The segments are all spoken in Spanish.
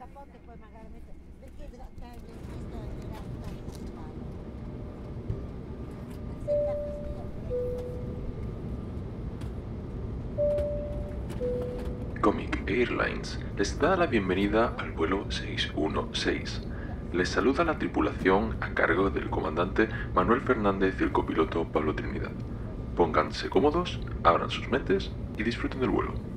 capote poi magari mettere, perché questo era anticipato. Sembra così. Comic Airlines les da la bienvenida al vuelo 616. Les saluda la tripulación a cargo del comandante Manuel Fernández y el copiloto Pablo Trinidad. Pónganse cómodos, abran sus mentes y disfruten del vuelo.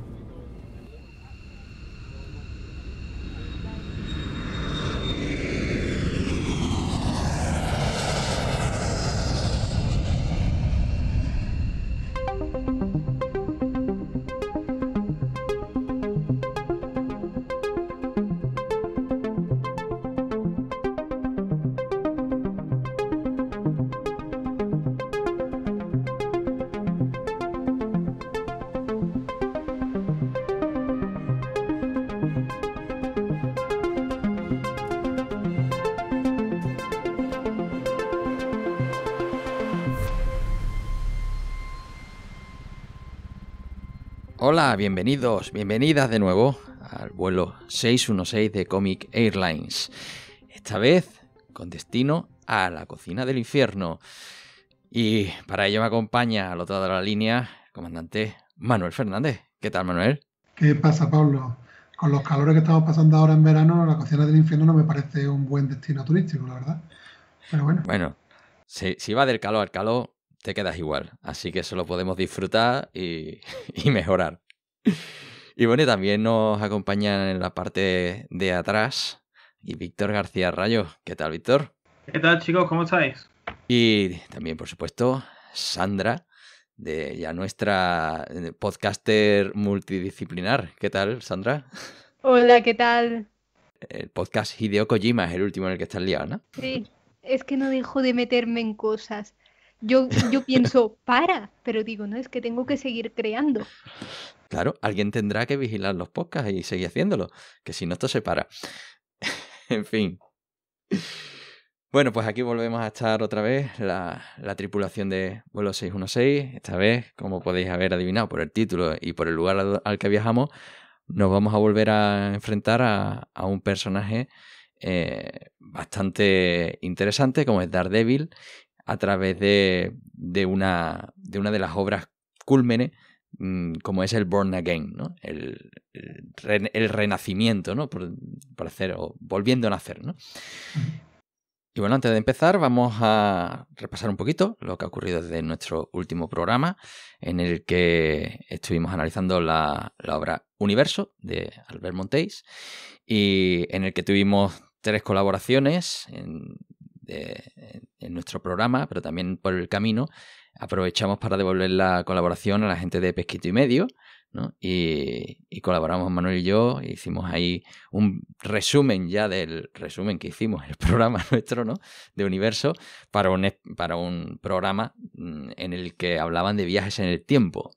Hola, bienvenidos, bienvenidas de nuevo al vuelo 616 de Comic Airlines. Esta vez con destino a la cocina del infierno. Y para ello me acompaña al otro lado de la línea el comandante Manuel Fernández. ¿Qué tal, Manuel? ¿Qué pasa, Pablo? Con los calores que estamos pasando ahora en verano, la cocina del infierno no me parece un buen destino turístico, la verdad. Pero bueno. Bueno, si va del calor al calor, te quedas igual. Así que eso lo podemos disfrutar y mejorar. Y bueno, también nos acompaña en la parte de atrás y Víctor García Rayo. ¿Qué tal, Víctor? ¿Qué tal, chicos? ¿Cómo estáis? Y también, por supuesto, Sandra, de ya nuestra podcaster multidisciplinar. ¿Qué tal, Sandra? Hola, ¿qué tal? El podcast Hideo Kojima es el último en el que estás liado, ¿no? Sí, es que no dejo de meterme en cosas. Yo pienso, pero digo, no, es que tengo que seguir creando. Claro, alguien tendrá que vigilar los podcasts y seguir haciéndolo, que si no esto se para. En fin. Bueno, pues aquí volvemos a estar otra vez, la tripulación de vuelo 616. Esta vez, como podéis haber adivinado por el título y por el lugar al que viajamos, nos vamos a volver a enfrentar a un personaje bastante interesante, como es Daredevil, a través de una de las obras cúlmenes, como es el Born Again, ¿no? El renacimiento, ¿no? Por hacer, o volviendo a nacer, ¿no? Y bueno, antes de empezar vamos a repasar un poquito lo que ha ocurrido desde nuestro último programa, en el que estuvimos analizando la obra Universo de Albert Monteys, y en el que tuvimos 3 colaboraciones en nuestro programa, pero también por el camino aprovechamos para devolver la colaboración a la gente de Pesquito y Medio, ¿no? Y colaboramos Manuel y yo, e hicimos ahí un resumen ya del resumen que hicimos en el programa nuestro, ¿no? De Universo, para un programa en el que hablaban de viajes en el tiempo.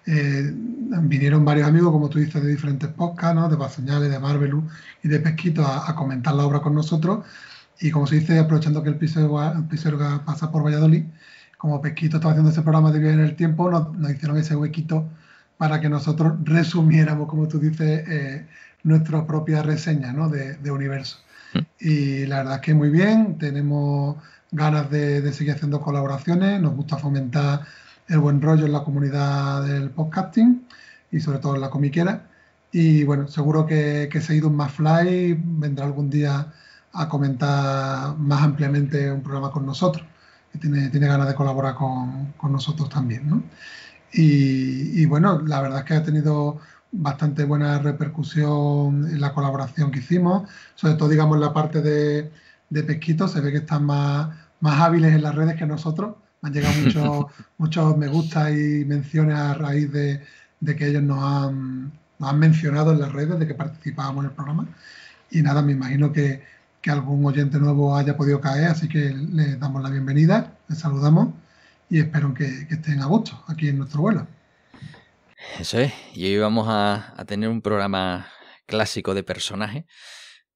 Vinieron varios amigos, como tú dices, de diferentes podcasts, ¿no? De Paseñales, de Marvelous y de Pesquito a comentar la obra con nosotros. Y como se dice, aprovechando que el Pisuerga pasa por Valladolid, como Pesquito estaba haciendo ese programa de viaje en el tiempo, nos hicieron ese huequito para que nosotros resumiéramos, como tú dices, nuestra propia reseña, ¿no? de Universo. Y la verdad es que muy bien, tenemos ganas de seguir haciendo colaboraciones, nos gusta fomentar el buen rollo en la comunidad del podcasting y sobre todo en la comiquera. Y bueno, seguro que Seguido un McFly vendrá algún día a comentar más ampliamente un programa con nosotros, que tiene ganas de colaborar con nosotros también, ¿no? Y bueno, la verdad es que ha tenido bastante buena repercusión en la colaboración que hicimos, sobre todo, digamos, la parte de Pesquito. Se ve que están más hábiles en las redes que nosotros. Me han llegado muchos me gusta y menciones a raíz de que ellos nos han mencionado en las redes de que participábamos en el programa. Y nada, me imagino que algún oyente nuevo haya podido caer, así que les damos la bienvenida, les saludamos y espero que estén a gusto aquí en nuestro vuelo. Eso es, y hoy vamos a tener un programa clásico de personajes,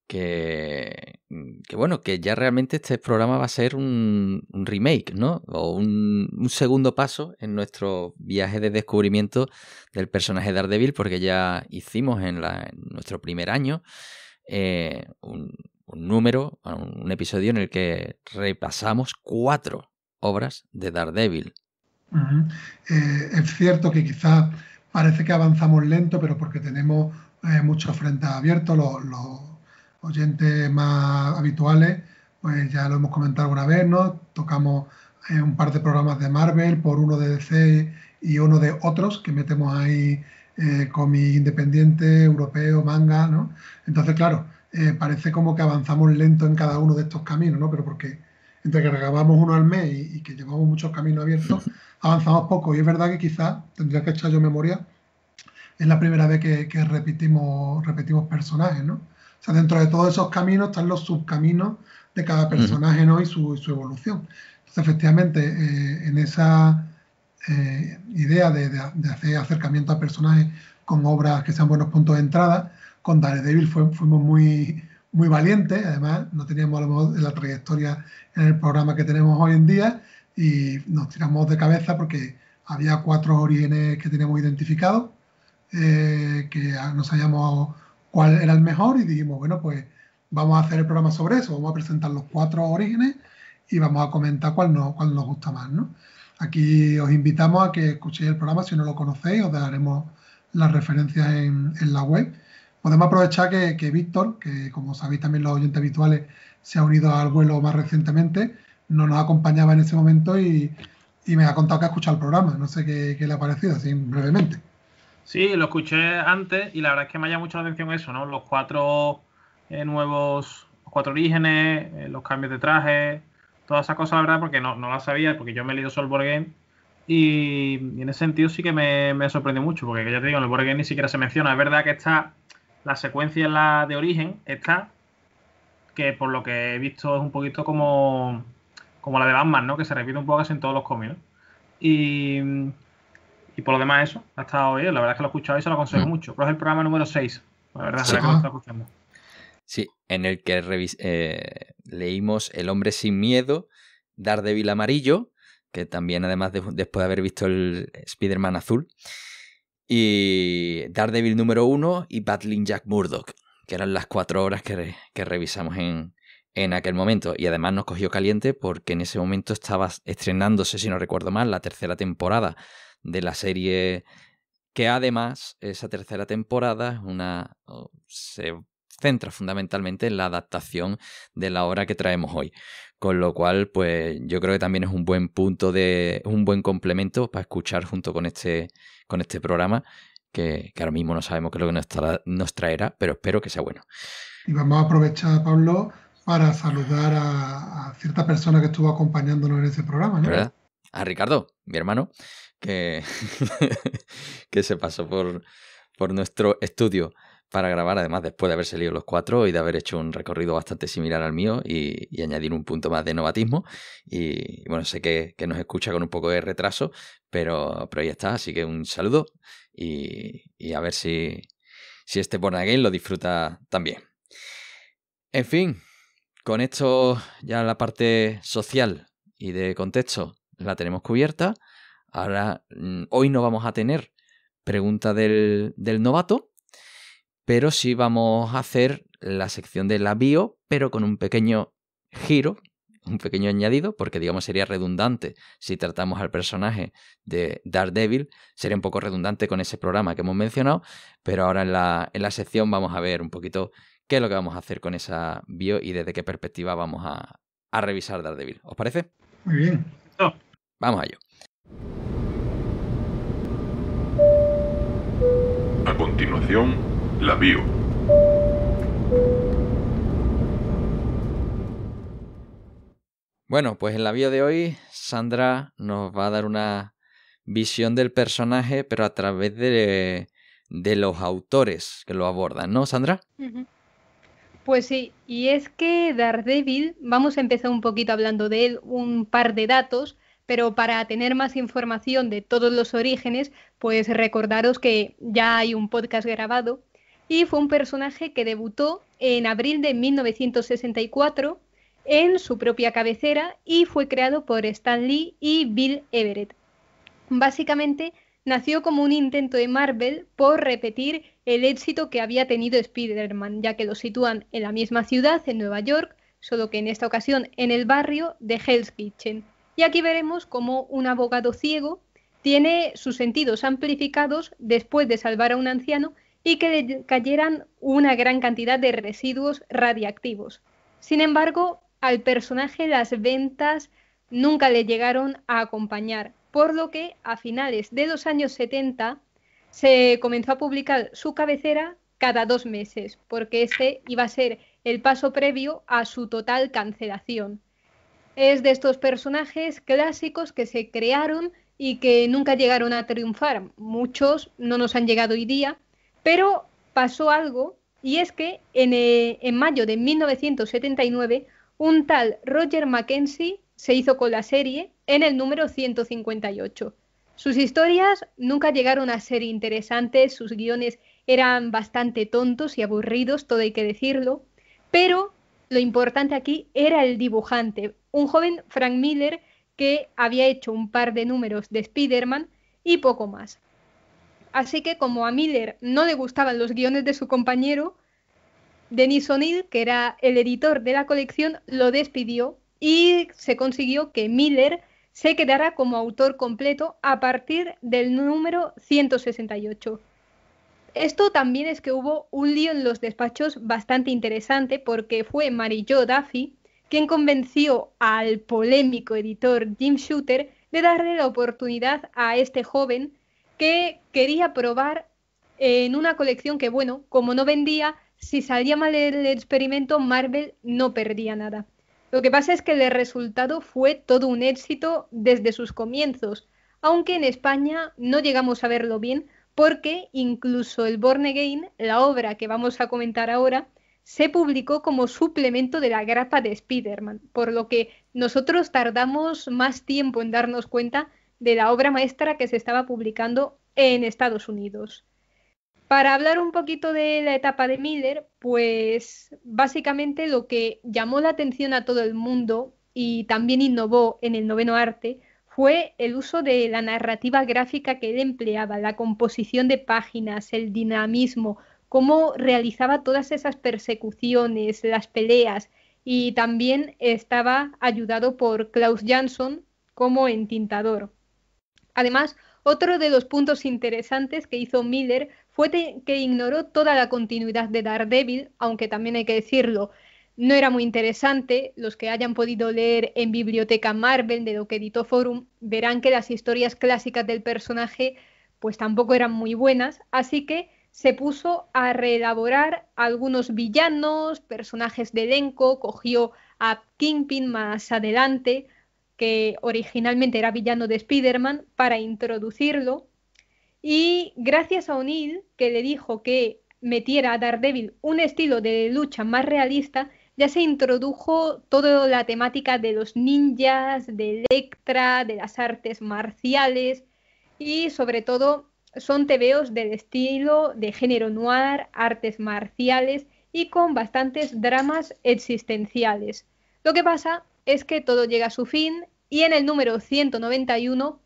bueno, que ya realmente este programa va a ser un remake, ¿no? O un segundo paso en nuestro viaje de descubrimiento del personaje Daredevil, porque ya hicimos en nuestro primer año un episodio en el que repasamos 4 obras de Daredevil. Es cierto que quizás parece que avanzamos lento, pero porque tenemos muchos frentes abiertos. Los oyentes más habituales, pues ya lo hemos comentado alguna vez, ¿no? Tocamos un par de programas de Marvel, por uno de DC y uno de otros, que metemos ahí cómic independiente, europeo, manga, ¿no? Entonces, claro, parece como que avanzamos lento en cada uno de estos caminos, ¿no? Pero porque entre que grabamos uno al mes y que llevamos muchos caminos abiertos, avanzamos poco. Y es verdad que quizás tendría que echar yo memoria, es la primera vez que repetimos personajes, ¿no? O sea, dentro de todos esos caminos están los subcaminos de cada personaje, ¿no? Y su evolución. Entonces, efectivamente, en esa idea de hacer acercamiento a personajes con obras que sean buenos puntos de entrada, con Daredevil fuimos muy valientes. Además, no teníamos a lo mejor la trayectoria en el programa que tenemos hoy en día y nos tiramos de cabeza porque había 4 orígenes que teníamos identificados, que no sabíamos cuál era el mejor y dijimos, bueno, pues vamos a hacer el programa sobre eso, vamos a presentar los 4 orígenes y vamos a comentar cuál nos gusta más, ¿no? Aquí os invitamos a que escuchéis el programa si no lo conocéis, os daremos las referencias en la web. Podemos aprovechar que Víctor, que como sabéis también los oyentes habituales, se ha unido al vuelo más recientemente, no nos acompañaba en ese momento y me ha contado que ha escuchado el programa. No sé qué le ha parecido, así brevemente. Sí, lo escuché antes y la verdad es que me ha llamado mucho la atención eso, ¿no? Los 4 nuevos, 4 orígenes, los cambios de traje, todas esas cosas, la verdad, porque no las sabía, porque yo me he leído solo el Board Game y en ese sentido sí que me sorprendió mucho, porque ya te digo, en el Board Game ni siquiera se menciona. Es verdad que está la secuencia en la de origen, que por lo que he visto es un poquito como la de Batman, ¿no? Que se repite un poco casi en todos los cómics, ¿no? Y por lo demás eso, ha estado bien. La verdad es que lo he escuchado y se lo aconsejo mucho. Pero es el programa número 6. La verdad es que lo está escuchando. Sí, en el que leímos El hombre sin miedo, Daredevil amarillo, que también además después de haber visto el Spider-Man azul, y Daredevil número 1 y Battling Jack Murdock, que eran las 4 horas que revisamos en aquel momento. Y además nos cogió caliente porque en ese momento estaba estrenándose, si no recuerdo mal, la 3ª temporada de la serie, que además esa 3ª temporada se centra fundamentalmente en la adaptación de la obra que traemos hoy. Con lo cual, pues yo creo que también es un buen un buen complemento para escuchar junto con este programa, que ahora mismo no sabemos qué es lo que nos traerá, pero espero que sea bueno. Y vamos a aprovechar, Pablo, para saludar a cierta persona que estuvo acompañándonos en ese programa, ¿no? ¿Verdad? A Ricardo, mi hermano, que se pasó por nuestro estudio para grabar, además después de haberse leído los 4 y de haber hecho un recorrido bastante similar al mío y añadir un punto más de novatismo. Y bueno, sé que nos escucha con un poco de retraso, pero ahí está, así que un saludo y a ver si este Born Again lo disfruta también. En fin, con esto ya la parte social y de contexto la tenemos cubierta. Ahora, hoy no vamos a tener pregunta del novato, pero sí vamos a hacer la sección de la bio, pero con un pequeño giro, un pequeño añadido, porque digamos sería redundante si tratamos al personaje de Daredevil, sería un poco redundante con ese programa que hemos mencionado, pero ahora en la sección vamos a ver un poquito qué es lo que vamos a hacer con esa bio y desde qué perspectiva vamos a revisar Daredevil. ¿Os parece? Muy bien. Vamos a ello. A continuación, la bio. Bueno, pues en la bio de hoy, Sandra nos va a dar una visión del personaje, pero a través de los autores que lo abordan, ¿no, Sandra? Pues sí, y es que Daredevil, vamos a empezar un poquito hablando de él, un par de datos, pero para tener más información de todos los orígenes, pues recordaros que ya hay un podcast grabado y fue un personaje que debutó en abril de 1964 en su propia cabecera y fue creado por Stan Lee y Bill Everett. Básicamente nació como un intento de Marvel por repetir el éxito que había tenido Spider-Man, ya que lo sitúan en la misma ciudad, en Nueva York, solo que en esta ocasión en el barrio de Hell's Kitchen. Y aquí veremos cómo un abogado ciego tiene sus sentidos amplificados después de salvar a un anciano y que le cayeran una gran cantidad de residuos radiactivos. Sin embargo, al personaje las ventas nunca le llegaron a acompañar, por lo que a finales de los años 70 se comenzó a publicar su cabecera cada 2 meses, porque este iba a ser el paso previo a su total cancelación. Es de estos personajes clásicos que se crearon y que nunca llegaron a triunfar. Muchos no nos han llegado hoy día, pero pasó algo, y es que en mayo de 1979 un tal Roger Mackenzie se hizo con la serie en el número 158. Sus historias nunca llegaron a ser interesantes, sus guiones eran bastante tontos y aburridos, todo hay que decirlo, pero lo importante aquí era el dibujante, un joven Frank Miller que había hecho un par de números de Spider-Man y poco más. Así que como a Miller no le gustaban los guiones de su compañero, Dennis O'Neil, que era el editor de la colección, lo despidió y se consiguió que Miller se quedara como autor completo a partir del número 168. Esto también es que hubo un lío en los despachos bastante interesante porque fue Mary Jo Duffy quien convenció al polémico editor Jim Shooter de darle la oportunidad a este joven que quería probar en una colección que, bueno, como no vendía, si salía mal el experimento, Marvel no perdía nada. Lo que pasa es que el resultado fue todo un éxito desde sus comienzos, aunque en España no llegamos a verlo bien, porque incluso el Born Again, la obra que vamos a comentar ahora, se publicó como suplemento de la grapa de Spider-Man, por lo que nosotros tardamos más tiempo en darnos cuenta de la obra maestra que se estaba publicando en Estados Unidos. Para hablar un poquito de la etapa de Miller, pues básicamente lo que llamó la atención a todo el mundo y también innovó en el noveno arte fue el uso de la narrativa gráfica que él empleaba, la composición de páginas, el dinamismo, cómo realizaba todas esas persecuciones, las peleas, y también estaba ayudado por Klaus Jansson como entintador. Además, otro de los puntos interesantes que hizo Miller fue que ignoró toda la continuidad de Daredevil, aunque también hay que decirlo, no era muy interesante. Los que hayan podido leer en Biblioteca Marvel de lo que editó Forum verán que las historias clásicas del personaje pues tampoco eran muy buenas, así que se puso a reelaborar algunos villanos, personajes de elenco, cogió a Kingpin más adelante, que originalmente era villano de Spider-Man, para introducirlo. Y gracias a O'Neil, que le dijo que metiera a Daredevil un estilo de lucha más realista, ya se introdujo toda la temática de los ninjas, de Elektra, de las artes marciales y sobre todo son tebeos del estilo de género noir, artes marciales y con bastantes dramas existenciales. Lo que pasa es que todo llega a su fin y en el número 191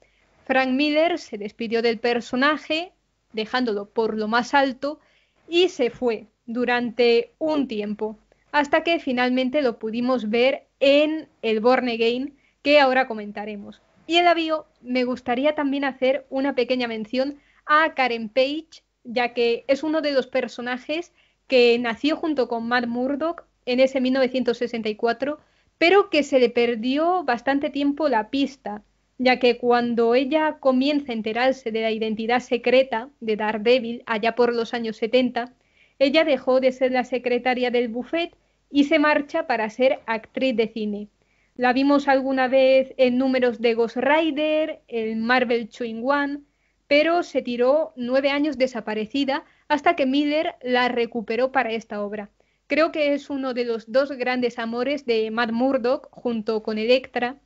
Frank Miller se despidió del personaje, dejándolo por lo más alto, y se fue durante un tiempo, hasta que finalmente lo pudimos ver en el Born Again, que ahora comentaremos. Y en la bio me gustaría también hacer una pequeña mención a Karen Page, ya que es uno de los personajes que nació junto con Matt Murdock en ese 1964, pero que se le perdió bastante tiempo la pista, ya que cuando ella comienza a enterarse de la identidad secreta de Daredevil, allá por los años 70, ella dejó de ser la secretaria del buffet y se marcha para ser actriz de cine. La vimos alguna vez en números de Ghost Rider, el Marvel 2-in-1, pero se tiró 9 años desaparecida hasta que Miller la recuperó para esta obra. Creo que es uno de los dos grandes amores de Matt Murdock junto con Elektra,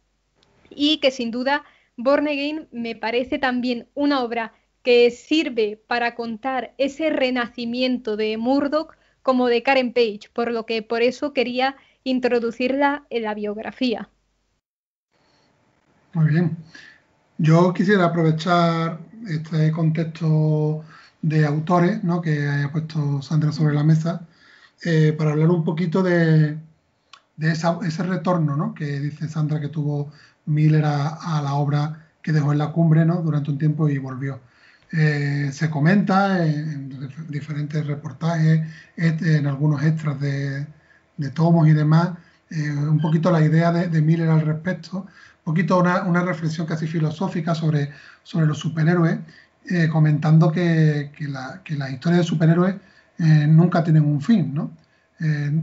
y que sin duda Born Again me parece también una obra que sirve para contar ese renacimiento de Murdoch como de Karen Page, por eso quería introducirla en la biografía. Muy bien. Yo quisiera aprovechar este contexto de autores, ¿no?, que haya puesto Sandra sobre la mesa, para hablar un poquito de ese retorno, ¿no?, que dice Sandra que tuvo Miller a la obra que dejó en la cumbre, ¿no?, durante un tiempo y volvió. Se comenta en diferentes reportajes, en algunos extras de tomos y demás, un poquito la idea de Miller al respecto, un poquito una reflexión casi filosófica sobre los superhéroes, comentando que las historias de superhéroes nunca tienen un fin, ¿no?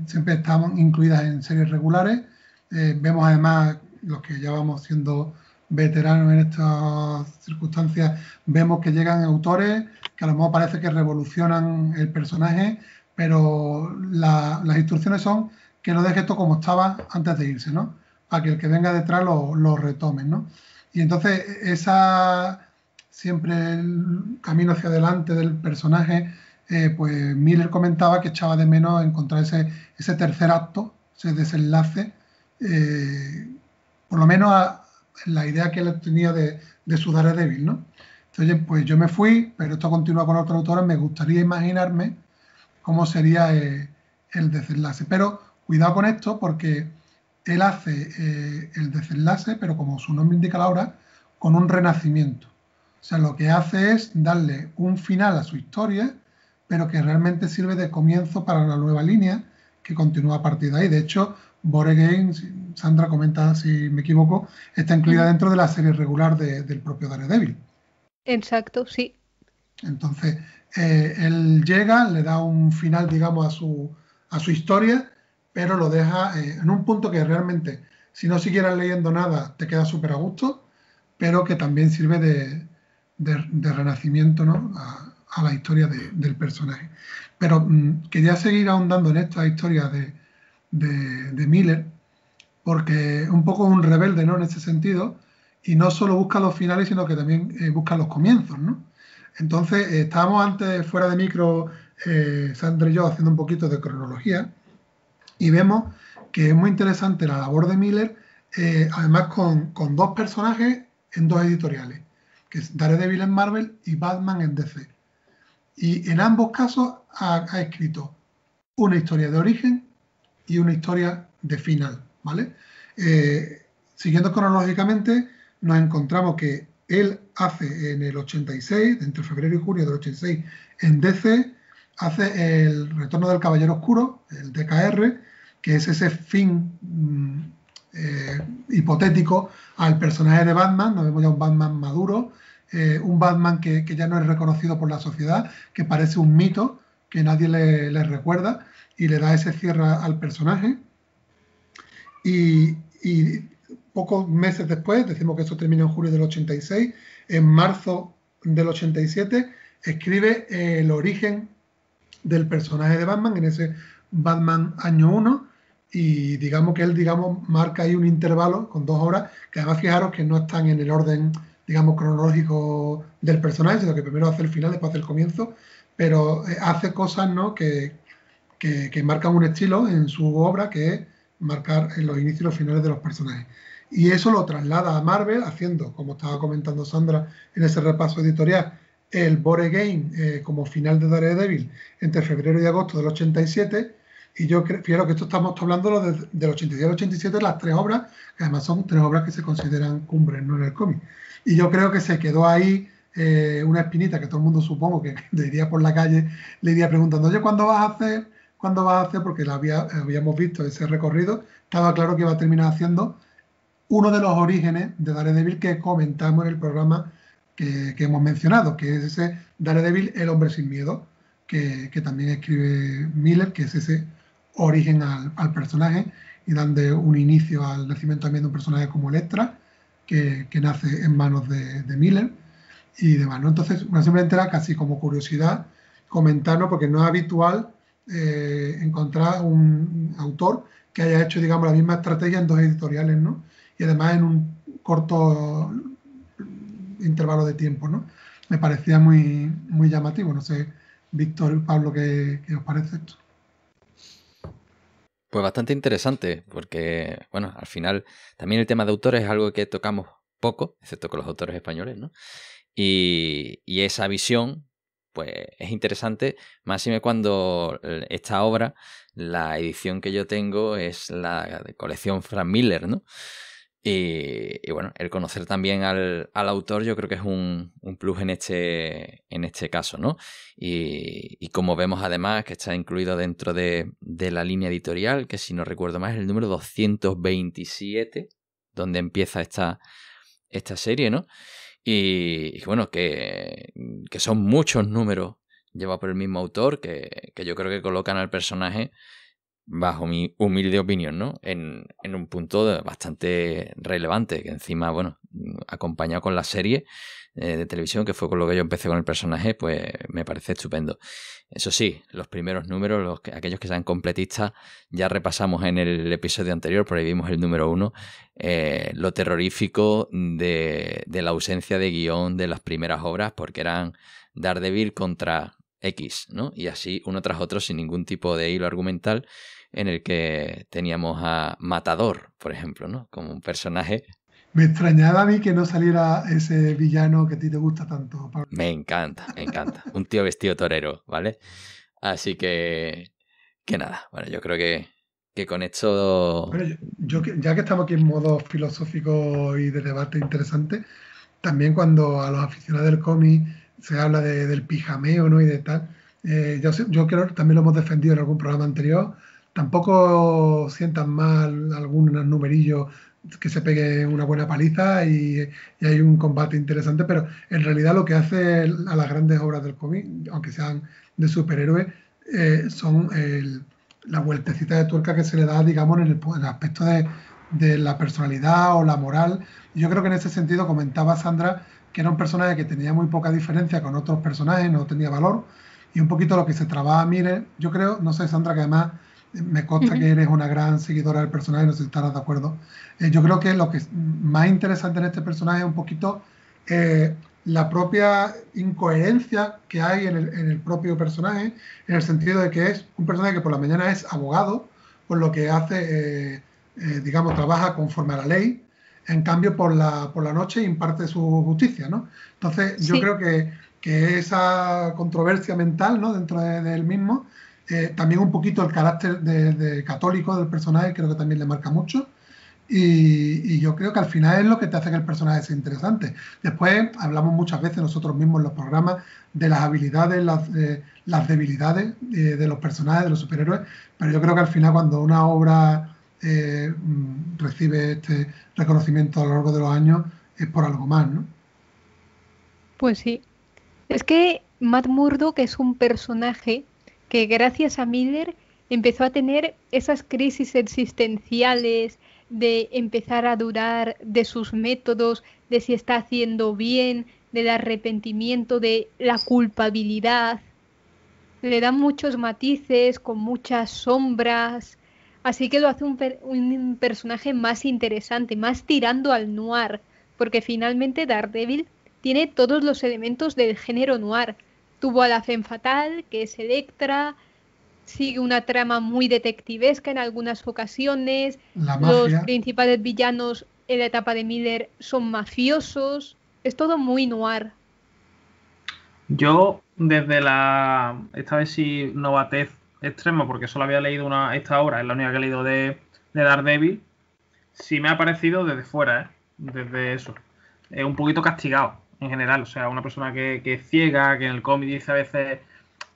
Siempre están incluidas en series regulares. Vemos además, los que ya vamos siendo veteranos en estas circunstancias, vemos que llegan autores que a lo mejor parece que revolucionan el personaje, pero las instrucciones son que no deje esto como estaba antes de irse, ¿no?, para que el que venga detrás lo retome, ¿no? Y entonces siempre el camino hacia adelante del personaje, pues Miller comentaba que echaba de menos encontrar ese tercer acto, ese desenlace, por lo menos la idea que él tenía de su Daredevil, ¿no? Entonces, pues yo me fui, pero esto continúa con otros autores, me gustaría imaginarme cómo sería el desenlace. Pero cuidado con esto, porque él hace el desenlace, pero como su nombre indica la obra, con un renacimiento. O sea, lo que hace es darle un final a su historia, pero que realmente sirve de comienzo para la nueva línea que continúa a partir de ahí. De hecho, Born Again, Sandra comenta si me equivoco, está incluida dentro de la serie regular del propio Daredevil. Exacto, sí. Entonces, él llega, le da un final, digamos, a su historia, pero lo deja en un punto que realmente, si no siguieras leyendo nada, te queda súper a gusto, pero que también sirve de renacimiento, ¿no?, a la historia del personaje. Pero quería seguir ahondando en esta historia de Miller, porque es un poco un rebelde, ¿no?, en ese sentido, y no solo busca los finales, sino que también busca los comienzos, ¿no? Entonces, estábamos antes fuera de micro, Sandra y yo, haciendo un poquito de cronología, y vemos que es muy interesante la labor de Miller, además con dos personajes en dos editoriales, que es Daredevil en Marvel y Batman en DC. Y en ambos casos ha escrito una historia de origen y una historia de final, ¿vale? Siguiendo cronológicamente, nos encontramos que él hace en el 86, entre febrero y junio del 86, en DC, hace el Retorno del Caballero Oscuro, el DKR, que es ese fin hipotético al personaje de Batman. Nos vemos ya un Batman maduro, un Batman que ya no es reconocido por la sociedad, que parece un mito, que nadie le recuerda, y le da ese cierre al personaje. Y pocos meses después, decimos que eso termina en julio del 86, en marzo del 87, escribe el origen del personaje de Batman, en ese Batman año 1, y digamos que él marca ahí un intervalo con 2 horas, que además fijaros que no están en el orden, digamos, cronológico del personaje, sino que primero hace el final, después hace el comienzo, pero hace cosas, ¿no?, que marcan un estilo en su obra, que es marcar en los inicios y los finales de los personajes. Y eso lo traslada a Marvel, haciendo, como estaba comentando Sandra en ese repaso editorial, el Born Again como final de Daredevil entre febrero y agosto del 87. Y yo creo que esto estamos hablando del 86 al 87, las 3 obras, que además son 3 obras que se consideran cumbres, ¿no?, en el cómic. Y yo creo que se quedó ahí una espinita que todo el mundo, supongo, que le iría por la calle, le iría preguntando, oye, ¿cuándo vas a hacer? Porque habíamos visto ese recorrido, estaba claro que iba a terminar haciendo uno de los orígenes de Daredevil que comentamos en el programa que hemos mencionado, que es ese Daredevil, el hombre sin miedo, que también escribe Miller, que es ese origen al personaje, y dando un inicio al nacimiento también de un personaje como Elektra, que nace en manos de Miller y demás, ¿no? Entonces, simplemente era casi como curiosidad comentarlo, porque no es habitual encontrar un autor que haya hecho, digamos, la misma estrategia en 2 editoriales, ¿no? Y además en un corto intervalo de tiempo, ¿no? me parecía muy, muy llamativo. No sé, Víctor y Pablo, ¿qué os parece esto? Pues bastante interesante, porque, bueno, al final también el tema de autores es algo que tocamos poco, excepto con los autores españoles, ¿no? Y esa visión, pues es interesante, máxime cuando esta obra, la edición que yo tengo es la de colección Frank Miller, ¿no? Y bueno, el conocer también al autor yo creo que es un plus en este caso, ¿no? Y como vemos además que está incluido dentro de la línea editorial, que si no recuerdo más es el número 227, donde empieza esta serie, ¿no? Y bueno, que son muchos números llevados por el mismo autor, que yo creo que colocan al personaje, bajo mi humilde opinión, ¿no? En un punto bastante relevante, que encima, bueno, acompañado con la serie de televisión, que fue con lo que yo empecé con el personaje, pues me parece estupendo. Eso sí, los primeros números, aquellos que sean completistas, ya repasamos en el episodio anterior, por ahí vimos el número 1, lo terrorífico de la ausencia de guión de las primeras obras, porque eran Daredevil contra X, ¿no? Y así uno tras otro sin ningún tipo de hilo argumental, en el que teníamos a Matador, por ejemplo, ¿no? Como un personaje. Me extrañaba a mí que no saliera ese villano que a ti te gusta tanto, Pablo. Me encanta. Un tío vestido torero, ¿vale? Así que nada, bueno, yo creo que con esto... Bueno, ya que estamos aquí en modo filosófico y de debate interesante, también cuando a los aficionados del cómic se habla del pijameo, ¿no? Y de tal, yo creo que también lo hemos defendido en algún programa anterior. Tampoco sientan mal algunos numerillos que se pegue una buena paliza y hay un combate interesante, pero en realidad lo que hace a las grandes obras del cómic, aunque sean de superhéroes, son la vueltecita de tuerca que se le da, digamos, en el aspecto de la personalidad o la moral. Yo creo que en ese sentido comentaba Sandra que era un personaje que tenía muy poca diferencia con otros personajes, no tenía valor, y un poquito lo que se trababa Mire, yo creo, no sé, Sandra, que además me consta que eres una gran seguidora del personaje, no sé si estarás de acuerdo. Yo creo que lo que es más interesante en este personaje es un poquito la propia incoherencia que hay en el propio personaje, en el sentido de que es un personaje que por la mañana es abogado, por lo que hace, digamos, trabaja conforme a la ley, en cambio por la noche imparte su justicia, ¿no? Entonces yo creo que esa controversia mental, ¿no? Dentro del mismo, también un poquito el carácter de católico del personaje creo que también le marca mucho. Y yo creo que al final es lo que te hace que el personaje sea interesante. Después hablamos muchas veces nosotros mismos en los programas de las habilidades, las debilidades de los personajes, de los superhéroes, pero yo creo que al final cuando una obra recibe este reconocimiento a lo largo de los años es por algo más, ¿no? Pues sí. Es que Matt Murdock es un personaje que gracias a Miller empezó a tener esas crisis existenciales, de empezar a dudar de sus métodos, de si está haciendo bien, del arrepentimiento, de la culpabilidad. Le dan muchos matices, con muchas sombras, así que lo hace un personaje más interesante, más tirando al noir, porque finalmente Daredevil tiene todos los elementos del género noir. Tuvo a la femme fatale, que es Elektra, sigue una trama muy detectivesca en algunas ocasiones. Los principales villanos en la etapa de Miller son mafiosos. Es todo muy noir. Yo, desde esta vez sí novatez extrema, porque solo había leído esta obra, es la única que he leído de Daredevil, sí me ha parecido desde fuera, desde eso. Un poquito castigado en general, o sea, una persona que es ciega, que en el cómic dice a veces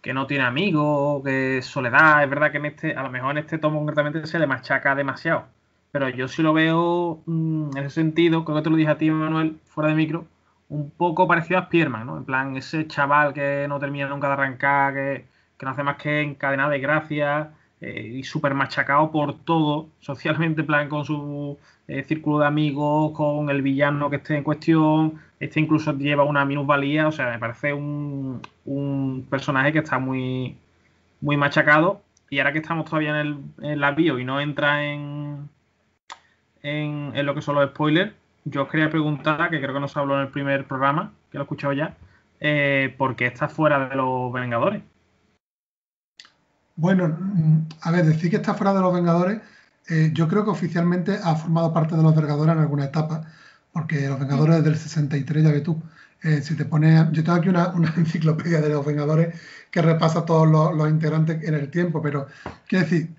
que no tiene amigos, que es soledad. Es verdad que a lo mejor en este tomo concretamente se le machaca demasiado, pero yo sí lo veo en ese sentido, creo que te lo dije a ti, Manuel, fuera de micro, un poco parecido a Spiderman, ¿no? En plan, ese chaval que no termina nunca de arrancar, que no hace más que encadenar desgracias y súper machacado por todo, socialmente, en plan, con su círculo de amigos, con el villano que esté en cuestión. Este incluso lleva una minusvalía, o sea, me parece un personaje que está muy, muy machacado. Y ahora que estamos todavía en la bio y no entra en lo que son los spoilers, yo os quería preguntar, que creo que no se habló en el primer programa, que lo he escuchado ya, ¿por qué está fuera de los Vengadores? Bueno, a ver, decir que está fuera de los Vengadores, yo creo que oficialmente ha formado parte de los Vengadores en alguna etapa, porque los Vengadores del 63, ya ves tú. Si te pones, yo tengo aquí una enciclopedia de los Vengadores que repasa todos los integrantes en el tiempo, pero quiero decir,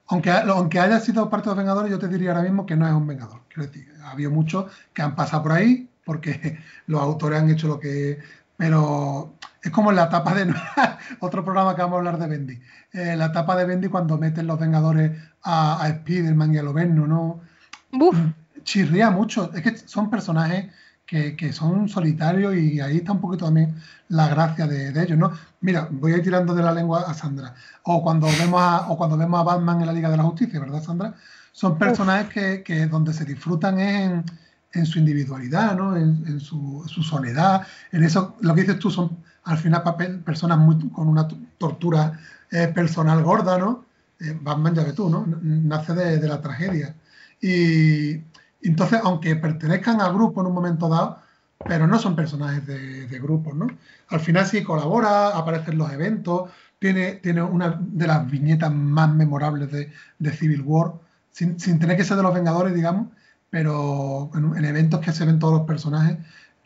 aunque haya sido parte de los Vengadores, yo te diría ahora mismo que no es un Vengador. Quiero decir, ha habido muchos que han pasado por ahí porque los autores han hecho lo que... Pero es como en la etapa de... otro programa que vamos a hablar de Bendy. La etapa de Bendy cuando meten los Vengadores a Spider-Man y a Loberno, ¿no? Buf. Chirría mucho. Es que son personajes que son solitarios y ahí está un poquito también la gracia de ellos, ¿no? Mira, voy a ir tirando de la lengua a Sandra. O cuando vemos a Batman en la Liga de la Justicia, ¿verdad, Sandra? Son personajes que donde se disfrutan es en su individualidad, ¿no? En su soledad. En eso, lo que dices tú son al final personas con una tortura personal gorda, ¿no? Batman, ya ves tú, ¿no? Nace de la tragedia. Y entonces, aunque pertenezcan a grupos en un momento dado, pero no son personajes de grupos, ¿no? Al final sí colabora, aparece en los eventos, tiene una de las viñetas más memorables de Civil War, sin tener que ser de los Vengadores, digamos, pero en eventos que se ven todos los personajes,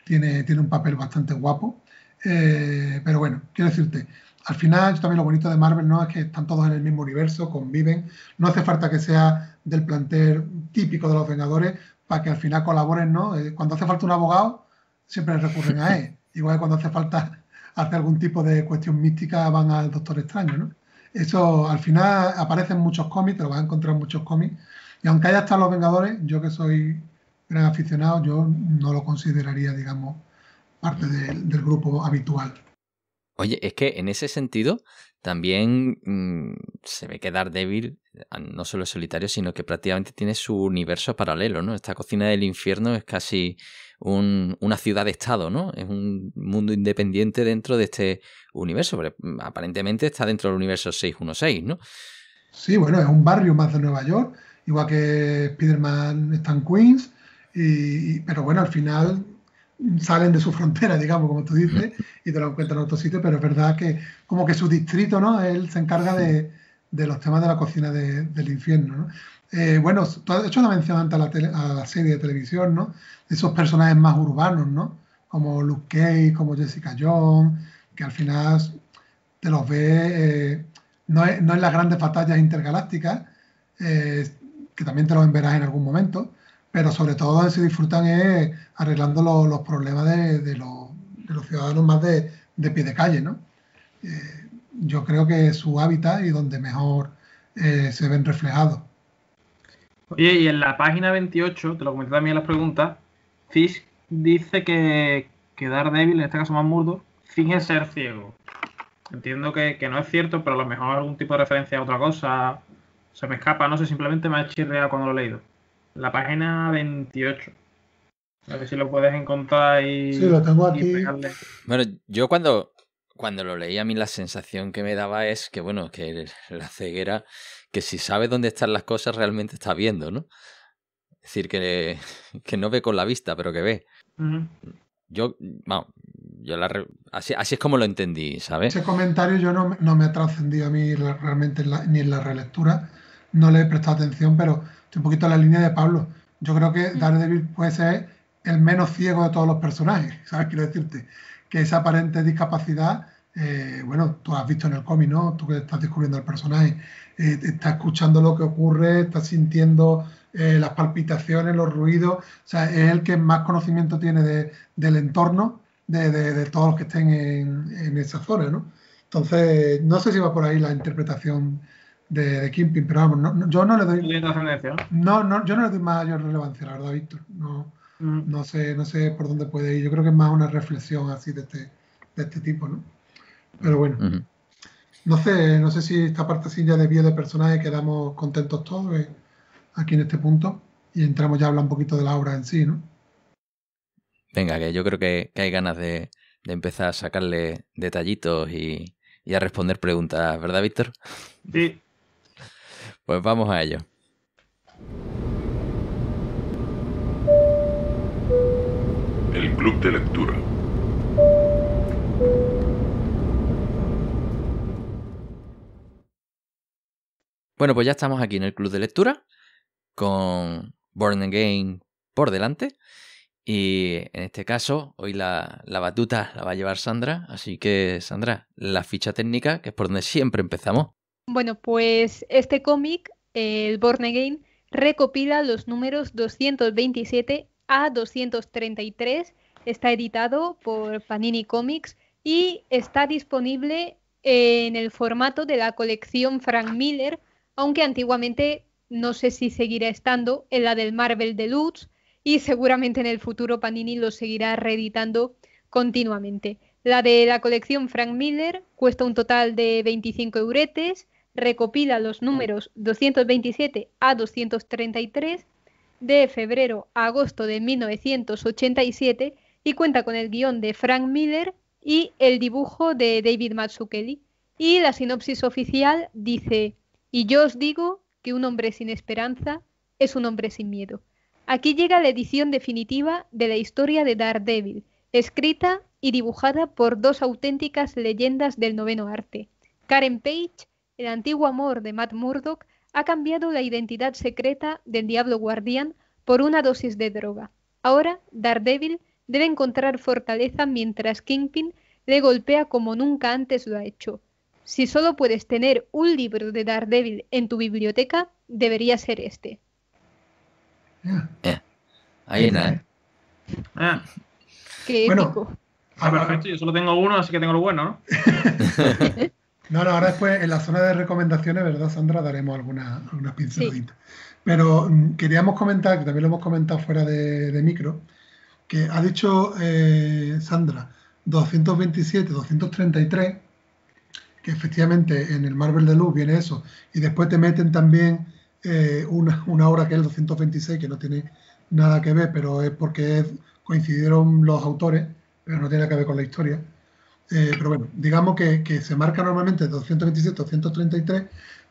tiene un papel bastante guapo. Pero bueno, quiero decirte, al final también lo bonito de Marvel, ¿no? Es que están todos en el mismo universo, conviven, no hace falta que sea del plantel típico de los Vengadores para que al final colaboren, ¿no? Cuando hace falta un abogado, siempre recurren a él. Igual que cuando hace falta hacer algún tipo de cuestión mística, van al Doctor Extraño, ¿no? Eso al final aparece en muchos cómics, te lo vas a encontrar en muchos cómics. Y aunque haya estado los Vengadores, yo que soy gran aficionado, yo no lo consideraría, digamos, parte del grupo habitual. Oye, es que en ese sentido también se ve que Daredevil no solo es solitario, sino que prácticamente tiene su universo paralelo, ¿no? Esta cocina del infierno es casi una ciudad-estado, ¿no? Es un mundo independiente dentro de este universo, pero aparentemente está dentro del universo 616, ¿no? Sí, bueno, es un barrio más de Nueva York, igual que Spider-Man está en Queens, pero bueno, al final salen de su frontera, digamos, como tú dices, y te lo encuentran en otro sitio, pero es verdad que como que su distrito, ¿no? Él se encarga de los temas de la cocina del infierno, ¿no? Bueno, tú has hecho una mención antes a la serie de televisión, ¿no? De esos personajes más urbanos, ¿no? Como Luke Cage, como Jessica Jones, que al final te los ves, no en las grandes batallas intergalácticas, que también te los verás en algún momento, pero sobre todo donde se disfrutan es arreglando los problemas de los ciudadanos más de pie de calle, ¿no? Yo creo que es su hábitat y donde mejor se ven reflejados. Oye, y en la página 28, te lo comenté también en las preguntas, Fisk dice que Daredevil, en este caso Matt Murdock, finge ser ciego. Entiendo que no es cierto, pero a lo mejor algún tipo de referencia a otra cosa se me escapa, no sé, simplemente me ha chirreado cuando lo he leído. La página 28. A ver si lo puedes encontrar y... Sí, lo tengo aquí. Pegarle. Bueno, yo cuando lo leí, a mí la sensación que me daba es que, bueno, que la ceguera, que si sabe dónde están las cosas, realmente está viendo, ¿no? Es decir, que no ve con la vista, pero que ve. Uh-huh. Así es como lo entendí, ¿sabes? Ese comentario yo no me ha trascendido a mí realmente ni en la relectura, no le he prestado atención, pero estoy un poquito en la línea de Pablo. Yo creo que Daredevil puede ser el menos ciego de todos los personajes, ¿sabes? Quiero decirte que esa aparente discapacidad, bueno, tú has visto en el cómic, ¿no? Tú que estás descubriendo el personaje, estás escuchando lo que ocurre, estás sintiendo las palpitaciones, los ruidos, o sea, es el que más conocimiento tiene del entorno de todos los que estén en esa zona, ¿no? Entonces, no sé si va por ahí la interpretación de Kingpin, pero vamos, yo no le doy... yo no le doy mayor relevancia, la verdad, Víctor. No sé por dónde puede ir. Yo creo que es más una reflexión así de este tipo, ¿no? Pero bueno. Uh-huh. No sé si esta parte así ya de vía de personaje quedamos contentos todos aquí en este punto y entramos ya a hablar un poquito de la obra en sí, ¿no? Venga, que yo creo que hay ganas de empezar a sacarle detallitos y a responder preguntas, ¿verdad, Víctor? Sí. Pues vamos a ello. El Club de Lectura. Bueno, pues ya estamos aquí en el club de lectura con Born Again por delante. Y en este caso, hoy la batuta la va a llevar Sandra. Así que, Sandra, la ficha técnica, que es por donde siempre empezamos. Bueno, pues este cómic, el Born Again, recopila los números 227 a 233. Está editado por Panini Comics y está disponible en el formato de la colección Frank Miller, aunque antiguamente no sé si seguirá estando en la del Marvel Deluxe, y seguramente en el futuro Panini lo seguirá reeditando continuamente. La de la colección Frank Miller cuesta un total de 25 euretes, recopila los números 227 a 233 de febrero a agosto de 1987 y cuenta con el guión de Frank Miller y el dibujo de David Mazzucchelli. Y la sinopsis oficial dice: y yo os digo que un hombre sin esperanza es un hombre sin miedo. Aquí llega la edición definitiva de la historia de Daredevil, escrita y dibujada por dos auténticas leyendas del noveno arte. Karen Page, el antiguo amor de Matt Murdock, ha cambiado la identidad secreta del Diablo Guardián por una dosis de droga. Ahora, Daredevil debe encontrar fortaleza mientras Kingpin le golpea como nunca antes lo ha hecho. Si solo puedes tener un libro de Daredevil en tu biblioteca, debería ser este. Ahí está. Qué Bueno, épico. Perfecto, yo solo tengo uno, así que tengo lo bueno, ¿no? No, ahora después en la zona de recomendaciones, ¿verdad, Sandra? Daremos algunas pinceladitas. Pero queríamos comentar, que también lo hemos comentado fuera de micro, que ha dicho Sandra 227, 233, que efectivamente en el Marvel Deluxe viene eso, y después te meten también una obra que es el 226, que no tiene nada que ver, pero es porque coincidieron los autores, pero no tiene nada que ver con la historia. Pero bueno, digamos que se marca normalmente 227, 233,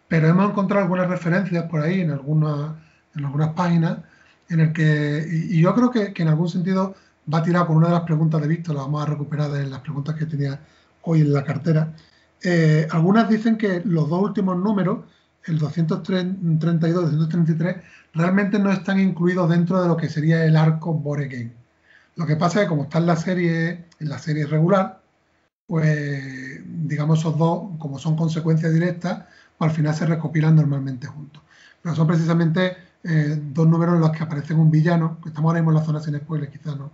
pero hemos encontrado algunas referencias por ahí en algunas páginas en el que, y yo creo que en algún sentido va tirado con una de las preguntas de Víctor, la vamos a recuperar de las preguntas que tenía hoy en la cartera. Algunas dicen que los dos últimos números, el 232 y 233, realmente no están incluidos dentro de lo que sería el arco Born Again. Lo que pasa es que como está en la serie regular, pues digamos esos dos, como son consecuencias directas, pues al final se recopilan normalmente juntos. Pero son precisamente dos números en los que aparece un villano, que estamos ahora mismo en la zona sin spoilers, quizás no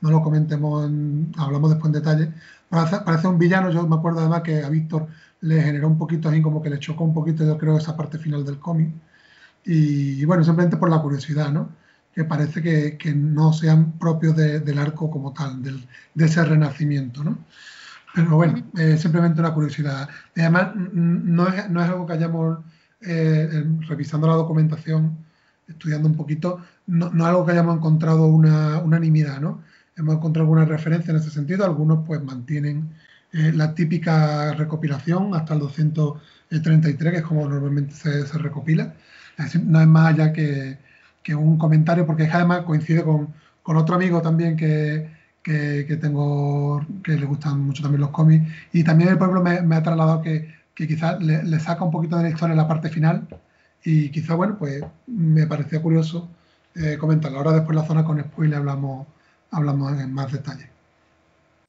lo comentemos, hablamos después en detalle. Parece un villano. Yo me acuerdo además que a Víctor le generó un poquito así, como que le chocó un poquito, yo creo, esa parte final del cómic. Y bueno, simplemente por la curiosidad, ¿no? Que parece que no sean propios del arco como tal, de ese renacimiento, ¿no? Pero bueno, simplemente una curiosidad. Y además, no es algo que hayamos, revisando la documentación, estudiando un poquito, no es algo que hayamos encontrado una unanimidad, ¿no? Hemos encontrado alguna referencia en ese sentido. Algunos pues mantienen la típica recopilación hasta el 233, que es como normalmente se recopila. No es más allá que un comentario, porque además coincide con otro amigo también que tengo, que le gustan mucho también los cómics, y también por ejemplo me ha trasladado que quizás le saca un poquito de la historia en la parte final, y quizás, bueno, pues me parecía curioso comentarlo. Ahora después en la zona con spoiler hablamos en más detalle.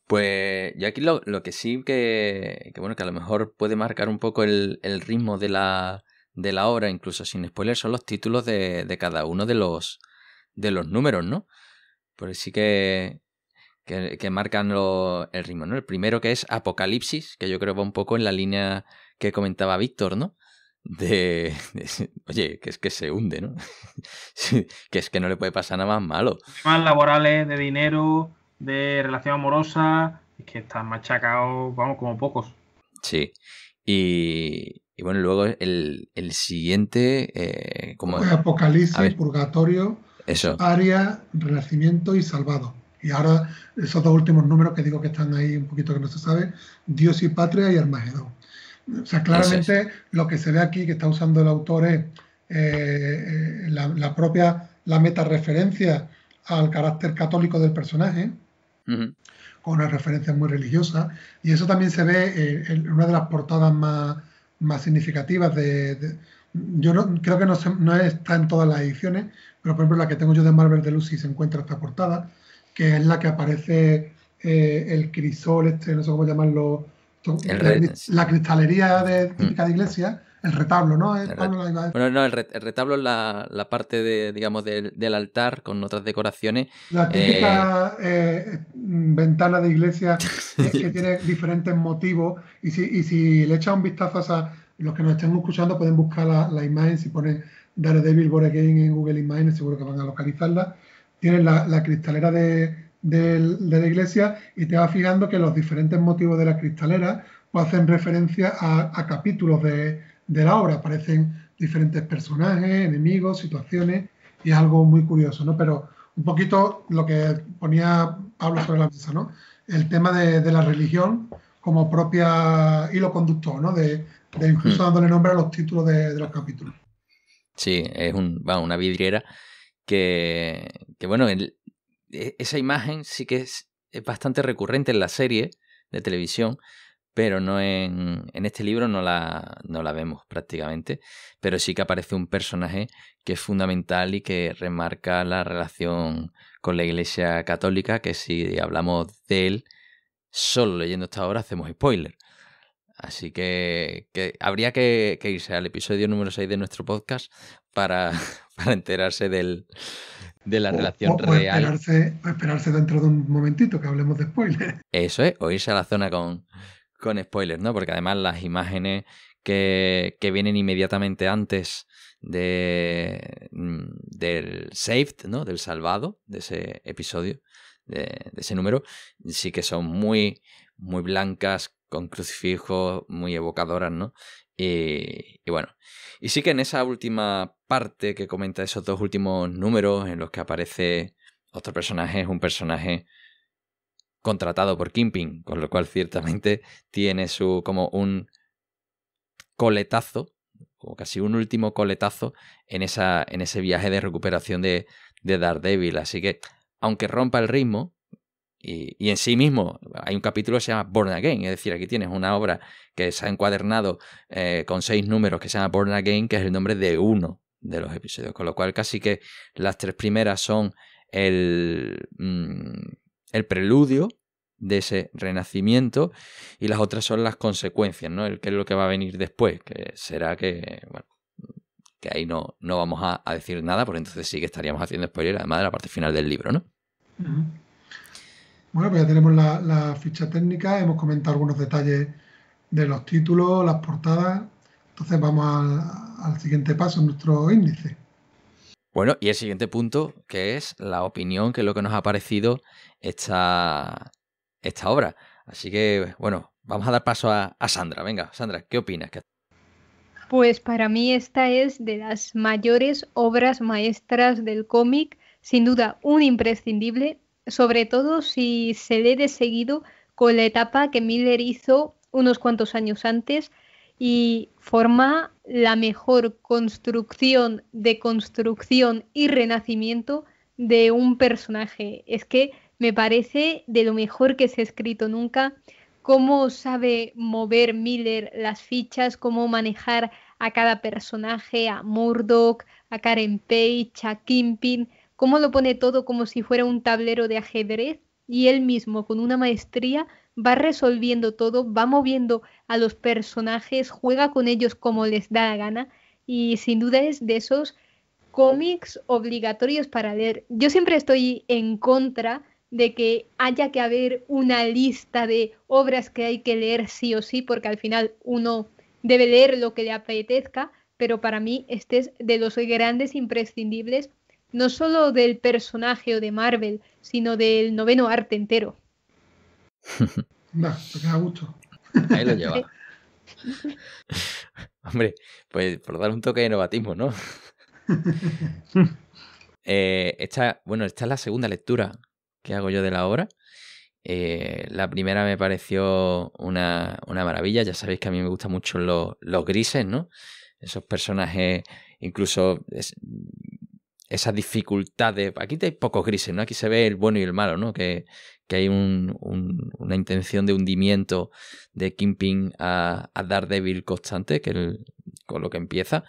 Pues yo aquí lo que sí que bueno, que a lo mejor puede marcar un poco el ritmo de la obra, incluso sin spoiler, son los títulos de cada uno de los números, ¿no? Pues sí que marcan el ritmo, ¿no? El primero, que es Apocalipsis, que yo creo va un poco en la línea que comentaba Víctor, ¿no? Oye, que es que se hunde, ¿no? Que es que no le puede pasar nada más malo. Temas laborales, de dinero, de relación amorosa, es que están machacados, vamos, como pocos. Sí. Y bueno, luego el siguiente, como pues Apocalipsis, Purgatorio, eso. Aria, Renacimiento y Salvado. Y ahora esos dos últimos números que digo que están ahí un poquito que no se sabe, Dios y Patria y Armagedón. O sea, claramente lo que se ve aquí que está usando el autor es la propia meta-referencia al carácter católico del personaje, con una referencia muy religiosa, y eso también se ve en una de las portadas más significativas de Yo creo que no está en todas las ediciones, pero por ejemplo la que tengo yo de Marvel Deluxe se encuentra esta portada, que es la que aparece el crisol, no sé cómo llamarlo, la cristalería típica de iglesia, el retablo, ¿no? Bueno, no, el retablo es la parte digamos, del altar con otras decoraciones. La típica ventana de iglesia que tiene diferentes motivos. Y si le echas un vistazo a los que nos estén escuchando, pueden buscar la imagen. Si ponen Daredevil Born Again en Google Images, seguro que van a localizarla. Tienen la cristalera de la iglesia y te vas fijando que los diferentes motivos de la cristalera pues, hacen referencia a capítulos de la obra. Aparecen diferentes personajes, enemigos, situaciones, y es algo muy curioso, ¿no? Pero un poquito lo que ponía Pablo sobre la mesa, ¿no? El tema de la religión como propia hilo conductor, ¿no? De incluso dándole nombre a los títulos de los capítulos. Sí, es una vidriera que bueno, esa imagen sí que es bastante recurrente en la serie de televisión, pero no en este libro no la vemos prácticamente, pero sí que aparece un personaje que es fundamental y que remarca la relación con la Iglesia Católica, que si hablamos de él solo leyendo esta obra hacemos spoiler. Así que habría que irse al episodio número 6 de nuestro podcast para enterarse de la relación real. O esperarse dentro de un momentito que hablemos de spoilers. Eso es, o irse a la zona con spoilers, ¿no? Porque además las imágenes que vienen inmediatamente antes del saved, ¿no? Del salvado, de ese episodio, de ese número, sí que son muy, muy blancas, con crucifijos, muy evocadoras, ¿no? Y bueno, y sí que en esa última parte que comenta esos dos últimos números en los que aparece otro personaje, es un personaje contratado por Kingpin, con lo cual ciertamente tiene como un coletazo, como casi un último coletazo en ese viaje de recuperación de Daredevil. Así que, aunque rompa el ritmo, y en sí mismo hay un capítulo que se llama Born Again, es decir, aquí tienes una obra que se ha encuadernado con 6 números que se llama Born Again, que es el nombre de uno de los episodios, con lo cual casi que las 3 primeras son el preludio de ese renacimiento y las otras son las consecuencias, ¿no? ¿Qué es lo que va a venir después? Que será que, bueno, que ahí no vamos a decir nada, porque entonces sí que estaríamos haciendo spoiler, además de la parte final del libro, ¿no? Uh-huh. Bueno, pues ya tenemos la ficha técnica, hemos comentado algunos detalles de los títulos, las portadas, entonces vamos al siguiente paso en nuestro índice. Bueno, y el siguiente punto, que es la opinión, que es lo que nos ha parecido esta obra. Así que, bueno, vamos a dar paso a Sandra. Venga, Sandra, ¿qué opinas? Pues para mí esta es de las mayores obras maestras del cómic, sin duda un imprescindible, sobre todo si se lee de seguido con la etapa que Miller hizo unos cuantos años antes y forma la mejor construcción, deconstrucción y renacimiento de un personaje. Es que me parece de lo mejor que se ha escrito nunca, cómo sabe mover Miller las fichas, cómo manejar a cada personaje, a Murdock, a Karen Page, a Kingpin, cómo lo pone todo como si fuera un tablero de ajedrez y él mismo con una maestría va resolviendo todo, va moviendo a los personajes, juega con ellos como les da la gana y sin duda es de esos cómics obligatorios para leer. Yo siempre estoy en contra de que haya que haber una lista de obras que hay que leer sí o sí, porque al final uno debe leer lo que le apetezca, pero para mí este es de los grandes imprescindibles, no solo del personaje o de Marvel, sino del noveno arte entero. Va, te queda gusto. Ahí lo lleva. Hombre, pues por dar un toque de novatismo, ¿no? Esta es la segunda lectura que hago yo de la obra. La primera me pareció una maravilla. Ya sabéis que a mí me gustan mucho los grises, ¿no? Esos personajes, incluso esas dificultades. Aquí hay pocos grises, ¿no? Aquí se ve el bueno y el malo, ¿no? Que hay una intención de hundimiento de Kingpin a Daredevil constante, con lo que empieza.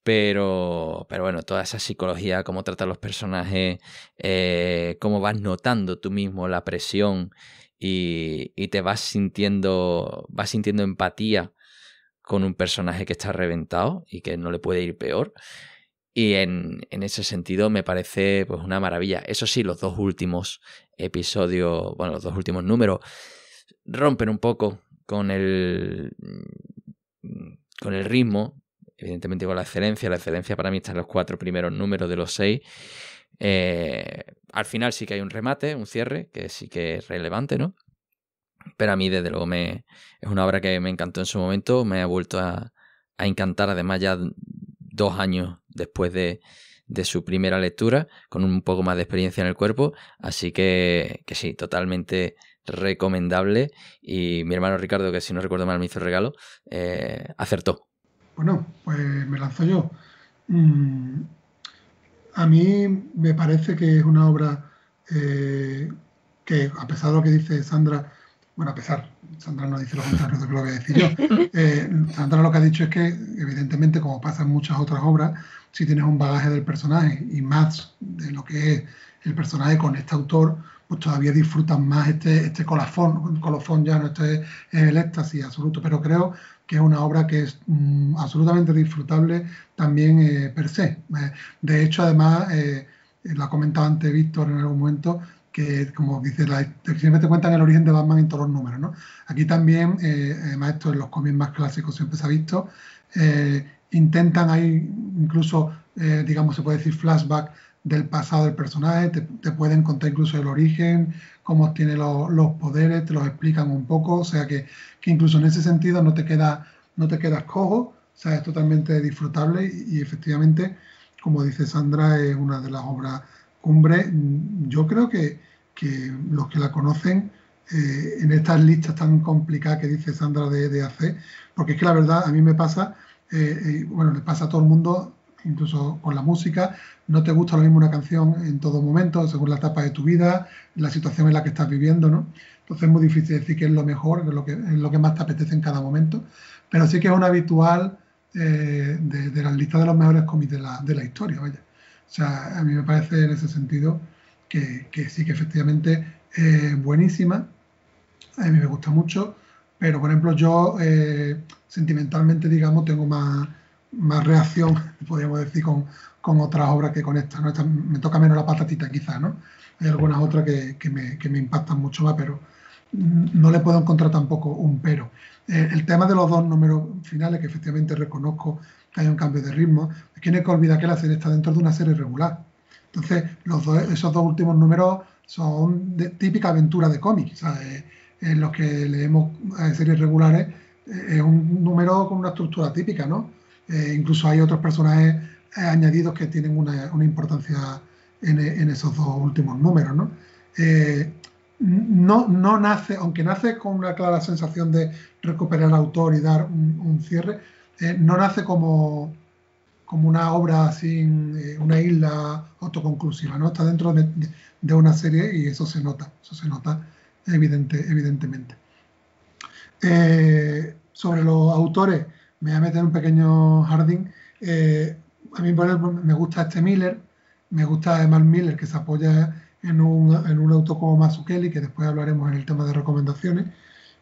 Pero bueno, toda esa psicología, cómo tratan los personajes, cómo vas notando tú mismo la presión y te vas sintiendo empatía con un personaje que está reventado y que no le puede ir peor. Y en ese sentido me parece pues una maravilla. Eso sí, los dos últimos episodios, bueno, los dos últimos números rompen un poco con el ritmo, evidentemente con la excelencia. La excelencia para mí está en los 4 primeros números de los 6. Al final sí que hay un remate, un cierre, que sí que es relevante, ¿no? Pero a mí, desde luego, es una obra que me encantó en su momento, me ha vuelto a encantar, además ya 2 años después de su primera lectura, con un poco más de experiencia en el cuerpo, así que sí, totalmente recomendable. Y mi hermano Ricardo, que si no recuerdo mal me hizo el regalo, acertó. Bueno, pues me lanzo yo. A mí me parece que es una obra que, a pesar de lo que dice Sandra, bueno, Sandra no dice lo contrario de lo que voy a decir yo. Sandra lo que ha dicho es que, evidentemente, como pasa en muchas otras obras, si tienes un bagaje del personaje y más de lo que es el personaje con este autor, pues todavía disfrutan más este colofón ya, no este es el éxtasis absoluto. Pero creo que es una obra que es absolutamente disfrutable también per se. De hecho, además, lo ha comentado antes Víctor en algún momento, que como dice, siempre te cuentan el origen de Batman en todos los números, ¿no? Aquí también, además esto en los cómics más clásicos siempre se ha visto, intentan ahí incluso, digamos, se puede decir flashback del pasado del personaje, te pueden contar incluso el origen, cómo obtiene los poderes, te los explican un poco, o sea que incluso en ese sentido no te quedas cojo, o sea, es totalmente disfrutable y efectivamente, como dice Sandra, es una de las obras cumbre. Yo creo que los que la conocen en estas listas tan complicadas que dice Sandra de hacer, porque es que la verdad a mí me pasa, bueno, le pasa a todo el mundo, incluso con la música, no te gusta lo mismo una canción en todo momento, según la etapa de tu vida, la situación en la que estás viviendo, ¿no? Entonces es muy difícil decir que es lo mejor, que es lo que más te apetece en cada momento, pero sí que es un habitual de las listas de los mejores cómics de la historia, vaya. O sea, a mí me parece en ese sentido que sí que efectivamente es buenísima, a mí me gusta mucho, pero por ejemplo yo sentimentalmente, digamos, tengo más reacción, podríamos decir, con otras obras que con esta, ¿no? Esta me toca menos la patatita quizás, ¿no? Hay algunas otras que me impactan mucho más, pero no le puedo encontrar tampoco un pero. El tema de los 2 números finales, que efectivamente reconozco que hay un cambio de ritmo, es que no hay que olvidar que la serie está dentro de una serie regular. Entonces, esos 2 últimos números son de típica aventura de cómics. ¿Sabes? En los que leemos series regulares, es un número con una estructura típica, ¿no? Incluso hay otros personajes añadidos que tienen una importancia en esos 2 últimos números, ¿no? No nace, aunque nace con una clara sensación de recuperar al autor y dar un cierre, no nace como una obra sin una isla autoconclusiva, ¿no? Está dentro de una serie y eso se nota evidentemente. Sobre los autores, me voy a meter un pequeño jardín. A mí, por ejemplo, me gusta Miller, me gusta además Miller, que se apoya en un autor como Mazzucchelli, que después hablaremos en el tema de recomendaciones.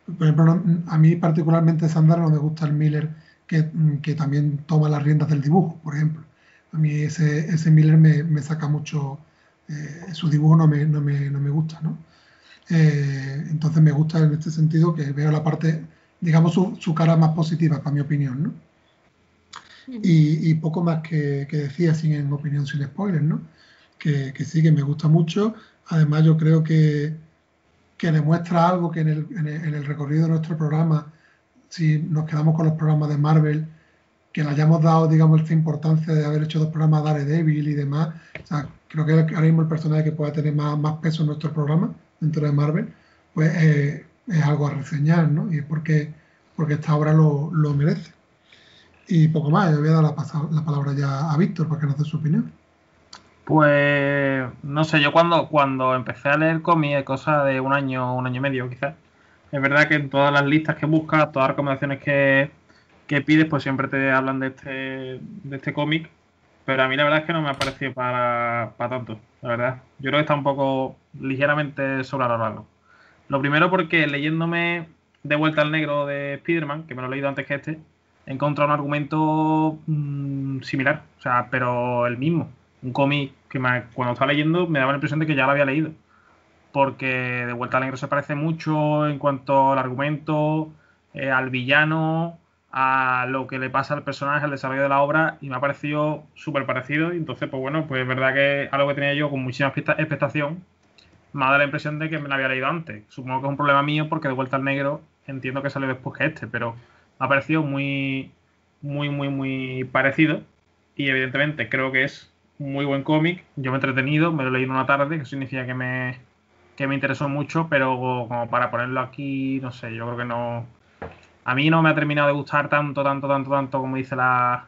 Por ejemplo, a mí particularmente Sandra no me gusta el Miller que también toma las riendas del dibujo, por ejemplo. A mí ese Miller me saca mucho, su dibujo no me gusta, ¿no? Entonces me gusta en este sentido que veo la parte, digamos, su cara más positiva, para mi opinión, ¿no? Y poco más que decir, en opinión, sin spoilers, ¿no? Que sí, que me gusta mucho. Además, yo creo que demuestra algo que en el recorrido de nuestro programa, si nos quedamos con los programas de Marvel, que le hayamos dado, digamos, esta importancia de haber hecho 2 programas de Daredevil y demás. O sea, creo que ahora mismo el personaje que pueda tener más peso en nuestro programa, dentro de Marvel, pues es algo a reseñar, ¿no? Y es porque esta obra lo merece. Y poco más, yo voy a dar la palabra ya a Víctor para que nos dé su opinión. Pues no sé, yo cuando empecé a leer cómics, cosa de un año y medio quizás, es verdad que en todas las listas que buscas, todas las recomendaciones que pides, pues siempre te hablan de este cómic, pero a mí la verdad es que no me ha parecido para tanto, la verdad. Yo creo que está un poco ligeramente sobrevalorado. Lo primero porque leyéndome De vuelta al negro de Spider-Man, que me lo he leído antes que este, he encontrado un argumento similar, o sea, pero el mismo. Un cómic que cuando estaba leyendo me daba la impresión de que ya lo había leído. Porque De vuelta al negro se parece mucho en cuanto al argumento, al villano, a lo que le pasa al personaje, al desarrollo de la obra, y me ha parecido súper parecido. Y entonces, pues bueno, pues es verdad que algo que tenía yo con muchísima expectación me ha dado la impresión de que me la había leído antes. Supongo que es un problema mío porque De vuelta al negro entiendo que salió después que este, pero me ha parecido muy, muy, muy, muy parecido. Y evidentemente creo que es un muy buen cómic. Yo me he entretenido, me lo he leído en una tarde, que significa que me interesó mucho, pero como para ponerlo aquí, no sé, yo creo que no. A mí no me ha terminado de gustar tanto como dice la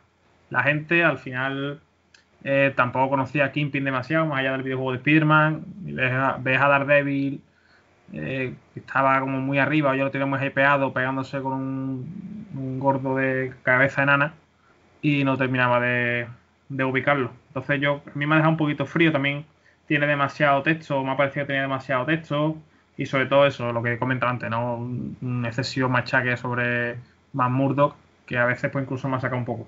gente. Al final tampoco conocía a Kingpin demasiado, más allá del videojuego de Spider-Man. Ves a Daredevil, que estaba como muy arriba, yo lo tenía muy hypeado, pegándose con un gordo de cabeza enana, y no terminaba de ubicarlo. Entonces a mí me ha dejado un poquito frío también. Tiene demasiado texto, me ha parecido que tenía demasiado texto, y sobre todo eso, lo que he comentado antes, ¿no? Un excesivo machaque sobre Matt Murdock, que a veces pues incluso me ha sacado un poco.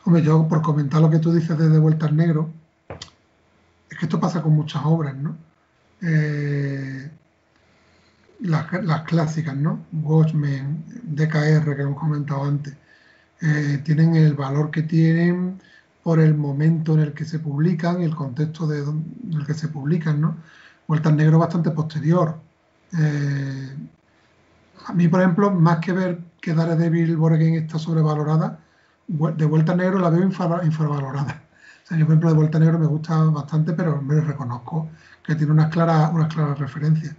Hombre, yo por comentar lo que tú dices de Vuelta al Negro, es que esto pasa con muchas obras, ¿no? Las clásicas, ¿no? Watchmen, DKR, que hemos comentado antes, tienen el valor que tienen por el momento en el que se publican y el contexto en el que se publican, ¿no? Vuelta al Negro bastante posterior. A mí, por ejemplo, más que ver que Daredevil Born Again está sobrevalorada, de Vuelta al Negro la veo infravalorada. O sea, yo, por ejemplo, de Vuelta al Negro me gusta bastante, pero me reconozco que tiene unas claras referencias.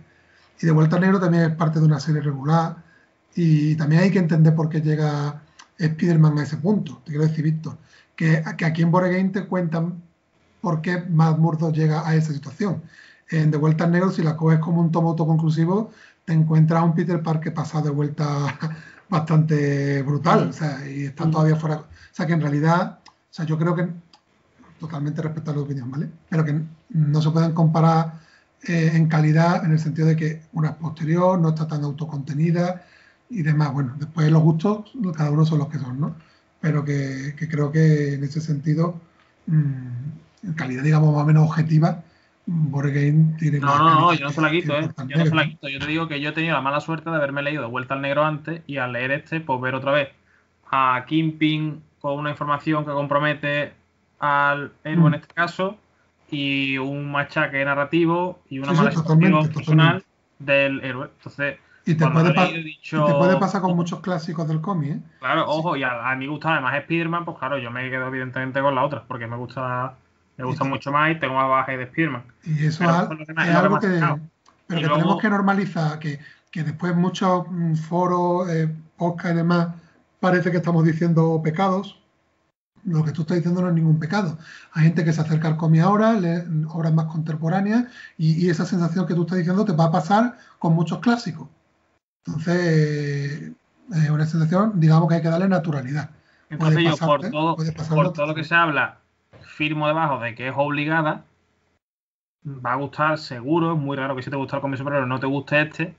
Y de Vuelta al Negro también es parte de una serie regular, y también hay que entender por qué llega Spider-Man a ese punto. Te quiero decir, Víctor, que aquí en Born Again te cuentan por qué Matt Murdock llega a esa situación. En De Vuelta al Negro, si la coges como un tomo autoconclusivo, te encuentras a un Peter Parker pasado de vuelta bastante brutal, o sea, y está todavía fuera. O sea, que en realidad, o sea, yo creo que totalmente respeto a la opinión, ¿vale? Pero que no se pueden comparar en calidad, en el sentido de que una es posterior, no está tan autocontenida y demás. Bueno, después los gustos, cada uno son los que son, ¿no? Pero que creo que en ese sentido, en calidad, digamos, más o menos objetiva, Born Again tiene No, yo no se la quito, Yo no se la quito. Yo te digo que yo he tenido la mala suerte de haberme leído De Vuelta al Negro antes, y al leer este, pues ver otra vez a Kingpin con una información que compromete al héroe en este caso, y un machaque narrativo y una mala situación personal del héroe. Entonces, y te puede pasar con muchos clásicos del cómic, ¿eh? Claro, ojo, y a mí me gusta además Spider-Man, pues claro, yo me quedo evidentemente con la otra, porque me gusta mucho más y tengo más baje de Spider-Man. Y eso es algo que tenemos que normalizar, que después muchos foros, podcast y demás, parece que estamos diciendo pecados. Lo que tú estás diciendo no es ningún pecado. Hay gente que se acerca al cómic ahora, lee obras más contemporáneas, y esa sensación que tú estás diciendo te va a pasar con muchos clásicos. Entonces, es una sensación, digamos, que hay que darle naturalidad. Entonces yo, por todo lo que se habla, firmo debajo de que es obligada. Va a gustar seguro, es muy raro que si te gusta el cómic superhéroe no te guste este,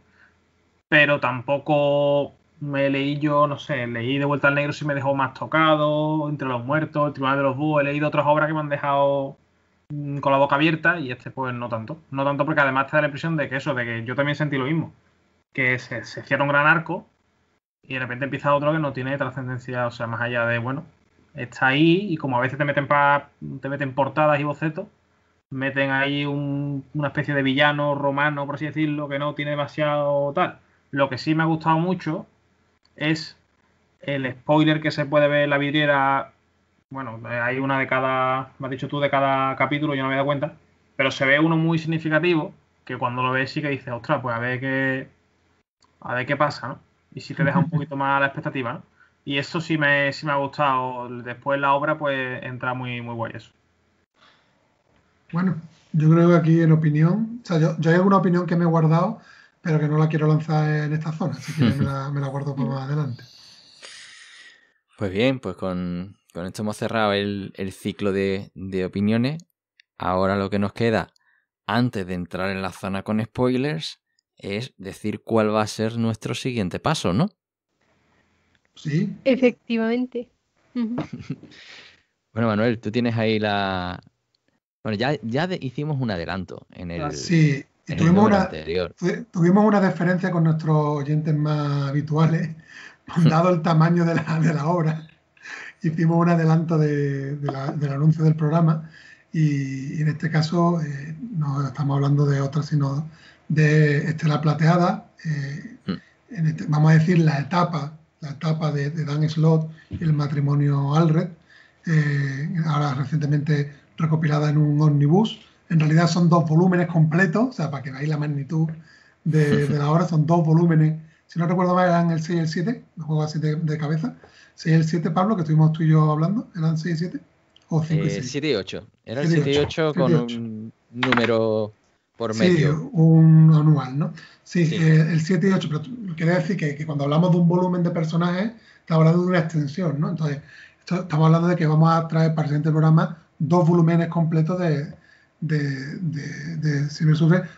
pero tampoco me leí yo, no sé, leí De Vuelta al Negro, si me dejó más tocado, Entre los Muertos, El Tribunal de los Búhos, he leído otras obras que me han dejado con la boca abierta, y este pues no tanto. No tanto porque además te da la impresión de que yo también sentí lo mismo, que se cierra un gran arco y de repente empieza otro que no tiene trascendencia, o sea, más allá de, bueno, está ahí, y como a veces te meten portadas y bocetos, meten ahí una especie de villano romano, por así decirlo, que no tiene demasiado tal. Lo que sí me ha gustado mucho es el spoiler que se puede ver en la vidriera. Bueno, hay una de cada, me has dicho tú, de cada capítulo, yo no me he dado cuenta, pero se ve uno muy significativo, que cuando lo ves sí que dices, ostras, pues a ver qué pasa, ¿no? Y sí te deja un poquito más a la expectativa, ¿no? Y eso sí me ha gustado. Después la obra pues entra muy, muy guay eso. Bueno, yo creo que aquí en opinión, o sea, yo hay alguna opinión que me he guardado, pero que no la quiero lanzar en esta zona, si quieres me la guardo para más adelante. Pues bien, pues con esto hemos cerrado el ciclo de opiniones. Ahora lo que nos queda, antes de entrar en la zona con spoilers, es decir cuál va a ser nuestro siguiente paso, ¿no? Sí, Efectivamente. Ujú. Bueno, Manuel, tú tienes ahí la... Bueno, ya hicimos un adelanto en el sí. Y número anterior. tuvimos una diferencia con nuestros oyentes más habituales, dado el tamaño de la obra. Hicimos un adelanto del anuncio del programa y en este caso no estamos hablando de otra, sino de Estela Plateada. Vamos a decir la etapa de Dan Slott y el matrimonio Allred, ahora recientemente recopilada en un ómnibus. En realidad son 2 volúmenes completos, o sea, para que veáis la magnitud de la obra, son 2 volúmenes. Si no recuerdo mal, eran el 6 y el 7, me juego así de cabeza. 6 y el 7, Pablo, que estuvimos tú y yo hablando, ¿eran 6 y 7? ¿O 5 y 6? 7 y 8. Era el 7 y 7 y 8 con 7 y 8. un número por Sí, medio. un anual, ¿no? Sí, Sí. el 7 y 8, pero quiere decir que cuando hablamos de un volumen de personajes, estamos hablando de una extensión, ¿no? Entonces, estamos hablando de que vamos a traer para el siguiente programa 2 volúmenes completos de Silver Surfer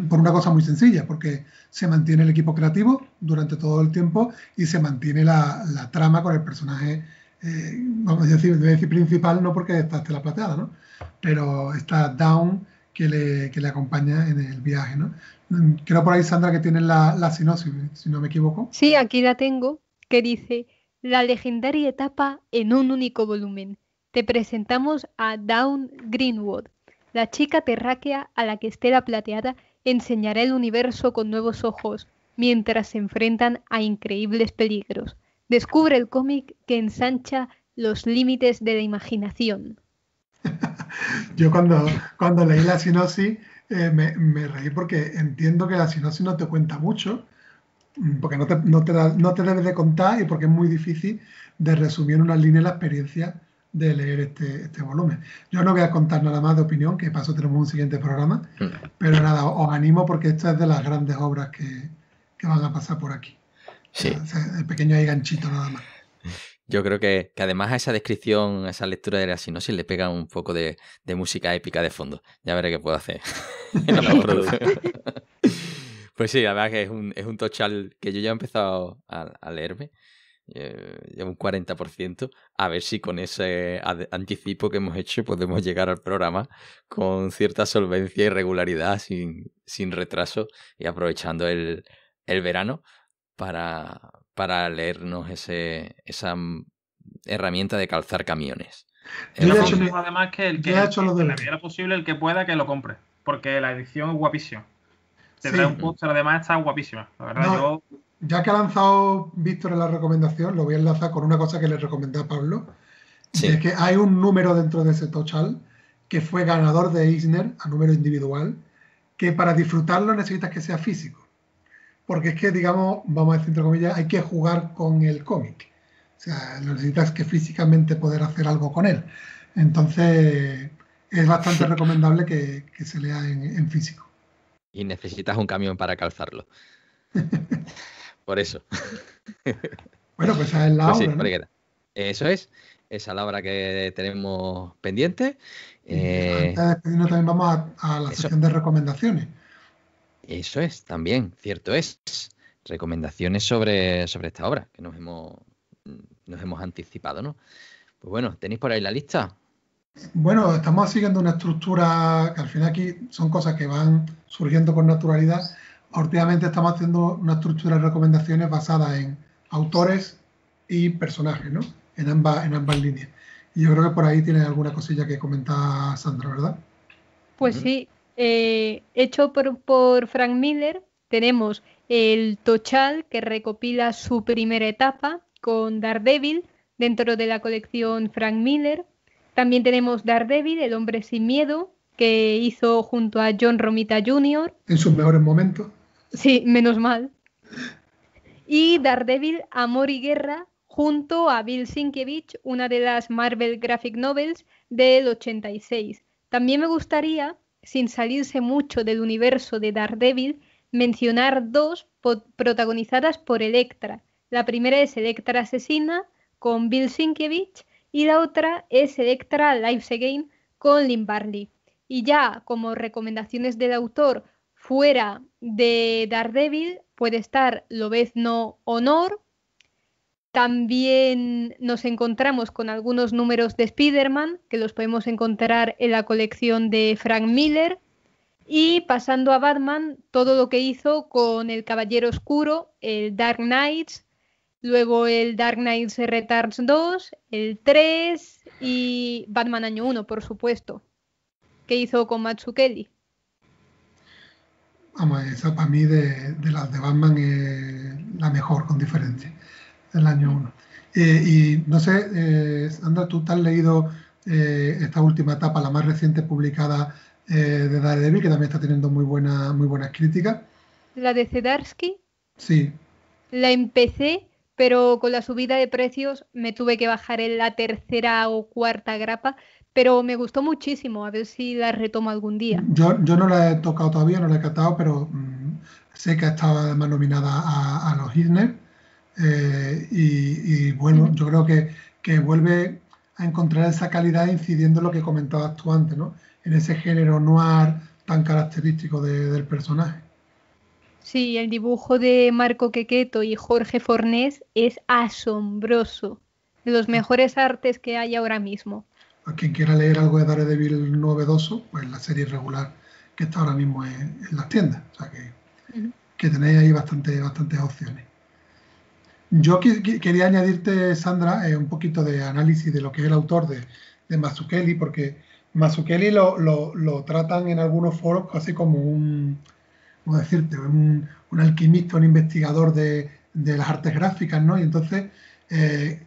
por una cosa muy sencilla, porque se mantiene el equipo creativo durante todo el tiempo y se mantiene la trama con el personaje, vamos a decir, principal, no porque está Estela Plateada, ¿no? Pero está Dawn que le acompaña en el viaje, ¿no? Creo por ahí, Sandra, que tienes la sinopsis, si no me equivoco. Sí, aquí la tengo, que dice, la legendaria etapa en un único volumen. Te presentamos a Dawn Greenwood, la chica terráquea a la que Estela Plateada enseñará el universo con nuevos ojos, mientras se enfrentan a increíbles peligros. Descubre el cómic que ensancha los límites de la imaginación. Yo cuando leí la sinopsis me reí porque entiendo que la sinopsis no te cuenta mucho, porque no te debes de contar y porque es muy difícil de resumir en unas líneas la experiencia de leer este volumen. Yo no voy a contar nada más de opinión, que paso tenemos un siguiente programa, pero nada, os animo porque esta es de las grandes obras que van a pasar por aquí. Sí. O sea, el pequeño ahí ganchito nada más. Yo creo que además a esa descripción, a esa lectura de la sinopsis le pega un poco de música épica de fondo. Ya veré qué puedo hacer en la postproducción. Pues sí, la verdad que es un tochal que yo ya he empezado a leerme. Llevo un 40%. A ver si con ese anticipo que hemos hecho podemos llegar al programa con cierta solvencia y regularidad, sin retraso y aprovechando el verano para leernos esa herramienta de calzar camiones. Yo Yo he hecho aconsejo además que el que, yo he hecho en lo la de medida posible, el que pueda, que lo compre. Porque la edición es guapísima. Te Sí. trae un póster, además está guapísima. La verdad, No, yo... ya que ha lanzado Víctor en la recomendación, lo voy a enlazar con una cosa que le recomendé a Pablo. Sí. Y es que hay un número dentro de ese total que fue ganador de Eisner a número individual, que para disfrutarlo necesitas que sea físico. Porque es que, digamos, vamos a decir entre comillas, hay que jugar con el cómic. O sea, necesitas que físicamente poder hacer algo con él. Entonces, es bastante recomendable que se lea en físico. Y necesitas un camión para calzarlo. Por eso. Bueno, pues esa es la Pues sí, obra, por ahí ¿no? queda. Eso es. Esa es la obra que tenemos pendiente. Antes de despedirnos también vamos a la sección de recomendaciones. Eso es, también, cierto es. Recomendaciones sobre esta obra que nos hemos anticipado, ¿no? Pues bueno, ¿tenéis por ahí la lista? Bueno, estamos siguiendo una estructura que al final aquí son cosas que van surgiendo con naturalidad. Últimamente estamos haciendo una estructura de recomendaciones basada en autores y personajes, ¿no? En ambas líneas. Y yo creo que por ahí tiene alguna cosilla que comentar Sandra, ¿verdad? Pues sí, hecho por Frank Miller, tenemos el Tochal, que recopila su primera etapa con Daredevil dentro de la colección Frank Miller. También tenemos Daredevil, el hombre sin miedo, que hizo junto a John Romita Jr. En sus mejores momentos. Sí, menos mal. Y Daredevil, Amor y Guerra, junto a Bill Sienkiewicz, una de las Marvel Graphic Novels del 86. También me gustaría, sin salirse mucho del universo de Daredevil, mencionar dos protagonizadas por Elektra. La primera es Elektra Asesina con Bill Sienkiewicz y la otra es Elektra Lives Again con Lynn Barley. Y ya como recomendaciones del autor fuera de Daredevil puede estar Lobezno Honor. También nos encontramos con algunos números de Spider-Man que los podemos encontrar en la colección de Frank Miller. Y pasando a Batman, todo lo que hizo con el Caballero Oscuro, el Dark Knights, luego el Dark Knights Returns 2, el 3 y Batman Año 1, por supuesto, que hizo con Mazzucchelli. Vamos, esa para mí de las de Batman es la mejor, con diferencia, del año 1. Y no sé, Sandra, ¿tú te has leído esta última etapa, la más reciente publicada de Daredevil, que también está teniendo muy buenas críticas? La de Zdarsky. Sí. La empecé, pero con la subida de precios me tuve que bajar en la tercera o cuarta grapa, pero me gustó muchísimo, a ver si la retomo algún día. Yo no la he tocado todavía, no la he catado, pero sé que ha estado además nominada a los Eisner. Y bueno, yo creo que vuelve a encontrar esa calidad incidiendo en lo que comentabas tú antes, ¿no? En ese género noir tan característico del personaje. Sí, el dibujo de Marco Quequeto y Jorge Fornés es asombroso. De los mejores artes que hay ahora mismo. A quien quiera leer algo de Daredevil novedoso, pues la serie regular que está ahora mismo en las tiendas. O sea que tenéis ahí bastantes opciones. Yo quería añadirte, Sandra, un poquito de análisis de lo que es el autor de Mazzucchelli, porque Mazzucchelli lo tratan en algunos foros casi como ¿cómo decirte? Un alquimista, un investigador de las artes gráficas, ¿no? Y entonces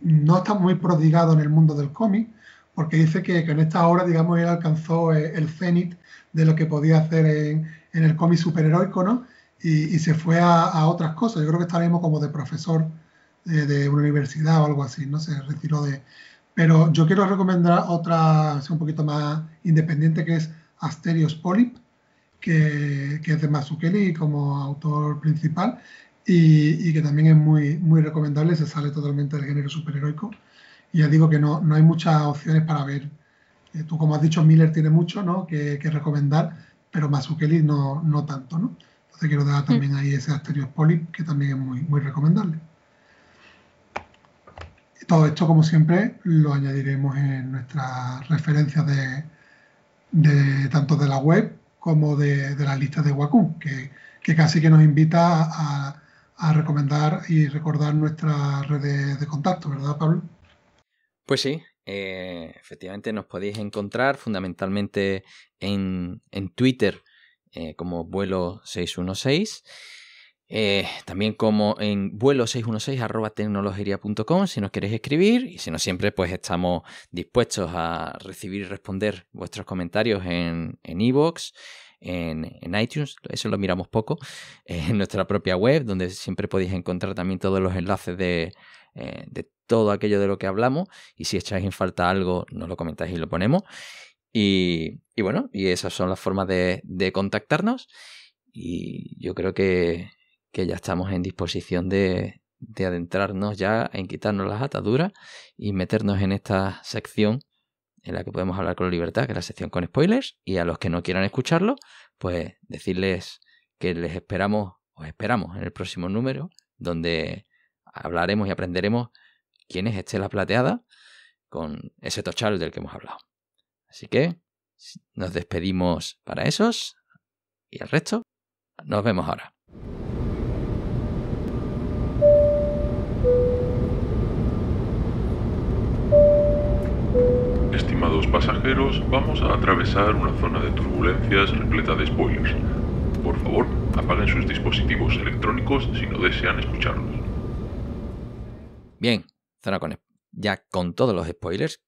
no está muy prodigado en el mundo del cómic, porque dice que en esta obra, digamos, él alcanzó el cenit de lo que podía hacer en el cómic superheroico, ¿no? Y se fue a otras cosas. Yo creo que está mismo como de profesor de una universidad o algo así, ¿no? Se retiró de... Pero yo quiero recomendar otra, un poquito más independiente, que es Asterios Polyp, que es de Mazzucchelli como autor principal y que también es muy recomendable, se sale totalmente del género superheroico. Y ya digo que no hay muchas opciones para ver. Tú, como has dicho, Miller tiene mucho, ¿no? que recomendar, pero Mazzucchelli no tanto, ¿no? Entonces quiero dar también ahí ese Asterios Polyp, que también es muy recomendable. Y todo esto, como siempre, lo añadiremos en nuestras referencias de tanto de la web como de las listas de Wacom, que casi que nos invita a recomendar y recordar nuestras redes de contacto, ¿verdad, Pablo? Pues sí, efectivamente nos podéis encontrar fundamentalmente en Twitter como vuelo 616, también como en vuelo616@tecnologeria.com si nos queréis escribir, y si no, siempre pues estamos dispuestos a recibir y responder vuestros comentarios en iVoox, en iTunes, eso lo miramos poco, en nuestra propia web, donde siempre podéis encontrar también todos los enlaces de todo aquello de lo que hablamos, y si echáis en falta algo nos lo comentáis y lo ponemos. Y bueno, y esas son las formas de contactarnos, y yo creo que ya estamos en disposición de adentrarnos ya en quitarnos las ataduras y meternos en esta sección en la que podemos hablar con libertad, que es la sección con spoilers, y a los que no quieran escucharlo, pues decirles que os esperamos en el próximo número, donde hablaremos y aprenderemos quién es Estela Plateada con ese tochal del que hemos hablado. Así que nos despedimos para esos, y el resto nos vemos ahora. Estimados pasajeros, vamos a atravesar una zona de turbulencias repleta de spoilers. Por favor, apaguen sus dispositivos electrónicos si no desean escucharlos. Bien, zona ya con todos los spoilers,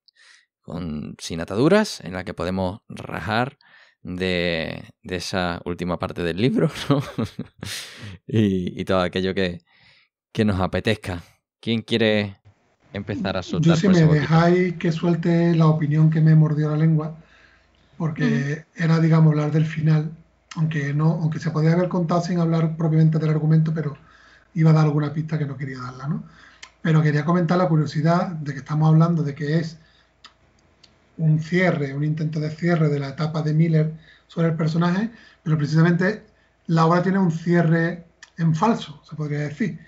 sin ataduras, en la que podemos rajar de esa última parte del libro, ¿no? y todo aquello que nos apetezca. ¿Quién quiere empezar a soltar? Yo, si me dejáis que suelte la opinión que me mordió la lengua, porque era, digamos, hablar del final, aunque se podía haber contado sin hablar propiamente del argumento, pero iba a dar alguna pista que no quería darla, ¿no? Pero quería comentar la curiosidad de que estamos hablando de que es un cierre, un intento de cierre de la etapa de Miller sobre el personaje, pero precisamente la obra tiene un cierre en falso, se podría decir.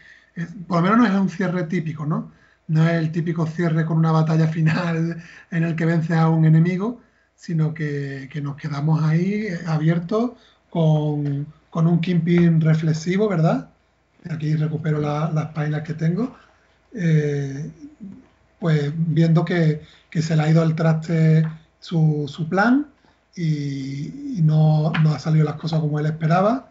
Por lo menos no es un cierre típico, ¿no? No es el típico cierre con una batalla final en el que vence a un enemigo, sino que nos quedamos ahí abiertos con un Kingpin reflexivo, ¿verdad? Aquí recupero las páginas que tengo. Pues viendo que se le ha ido al traste su plan y no ha salido las cosas como él esperaba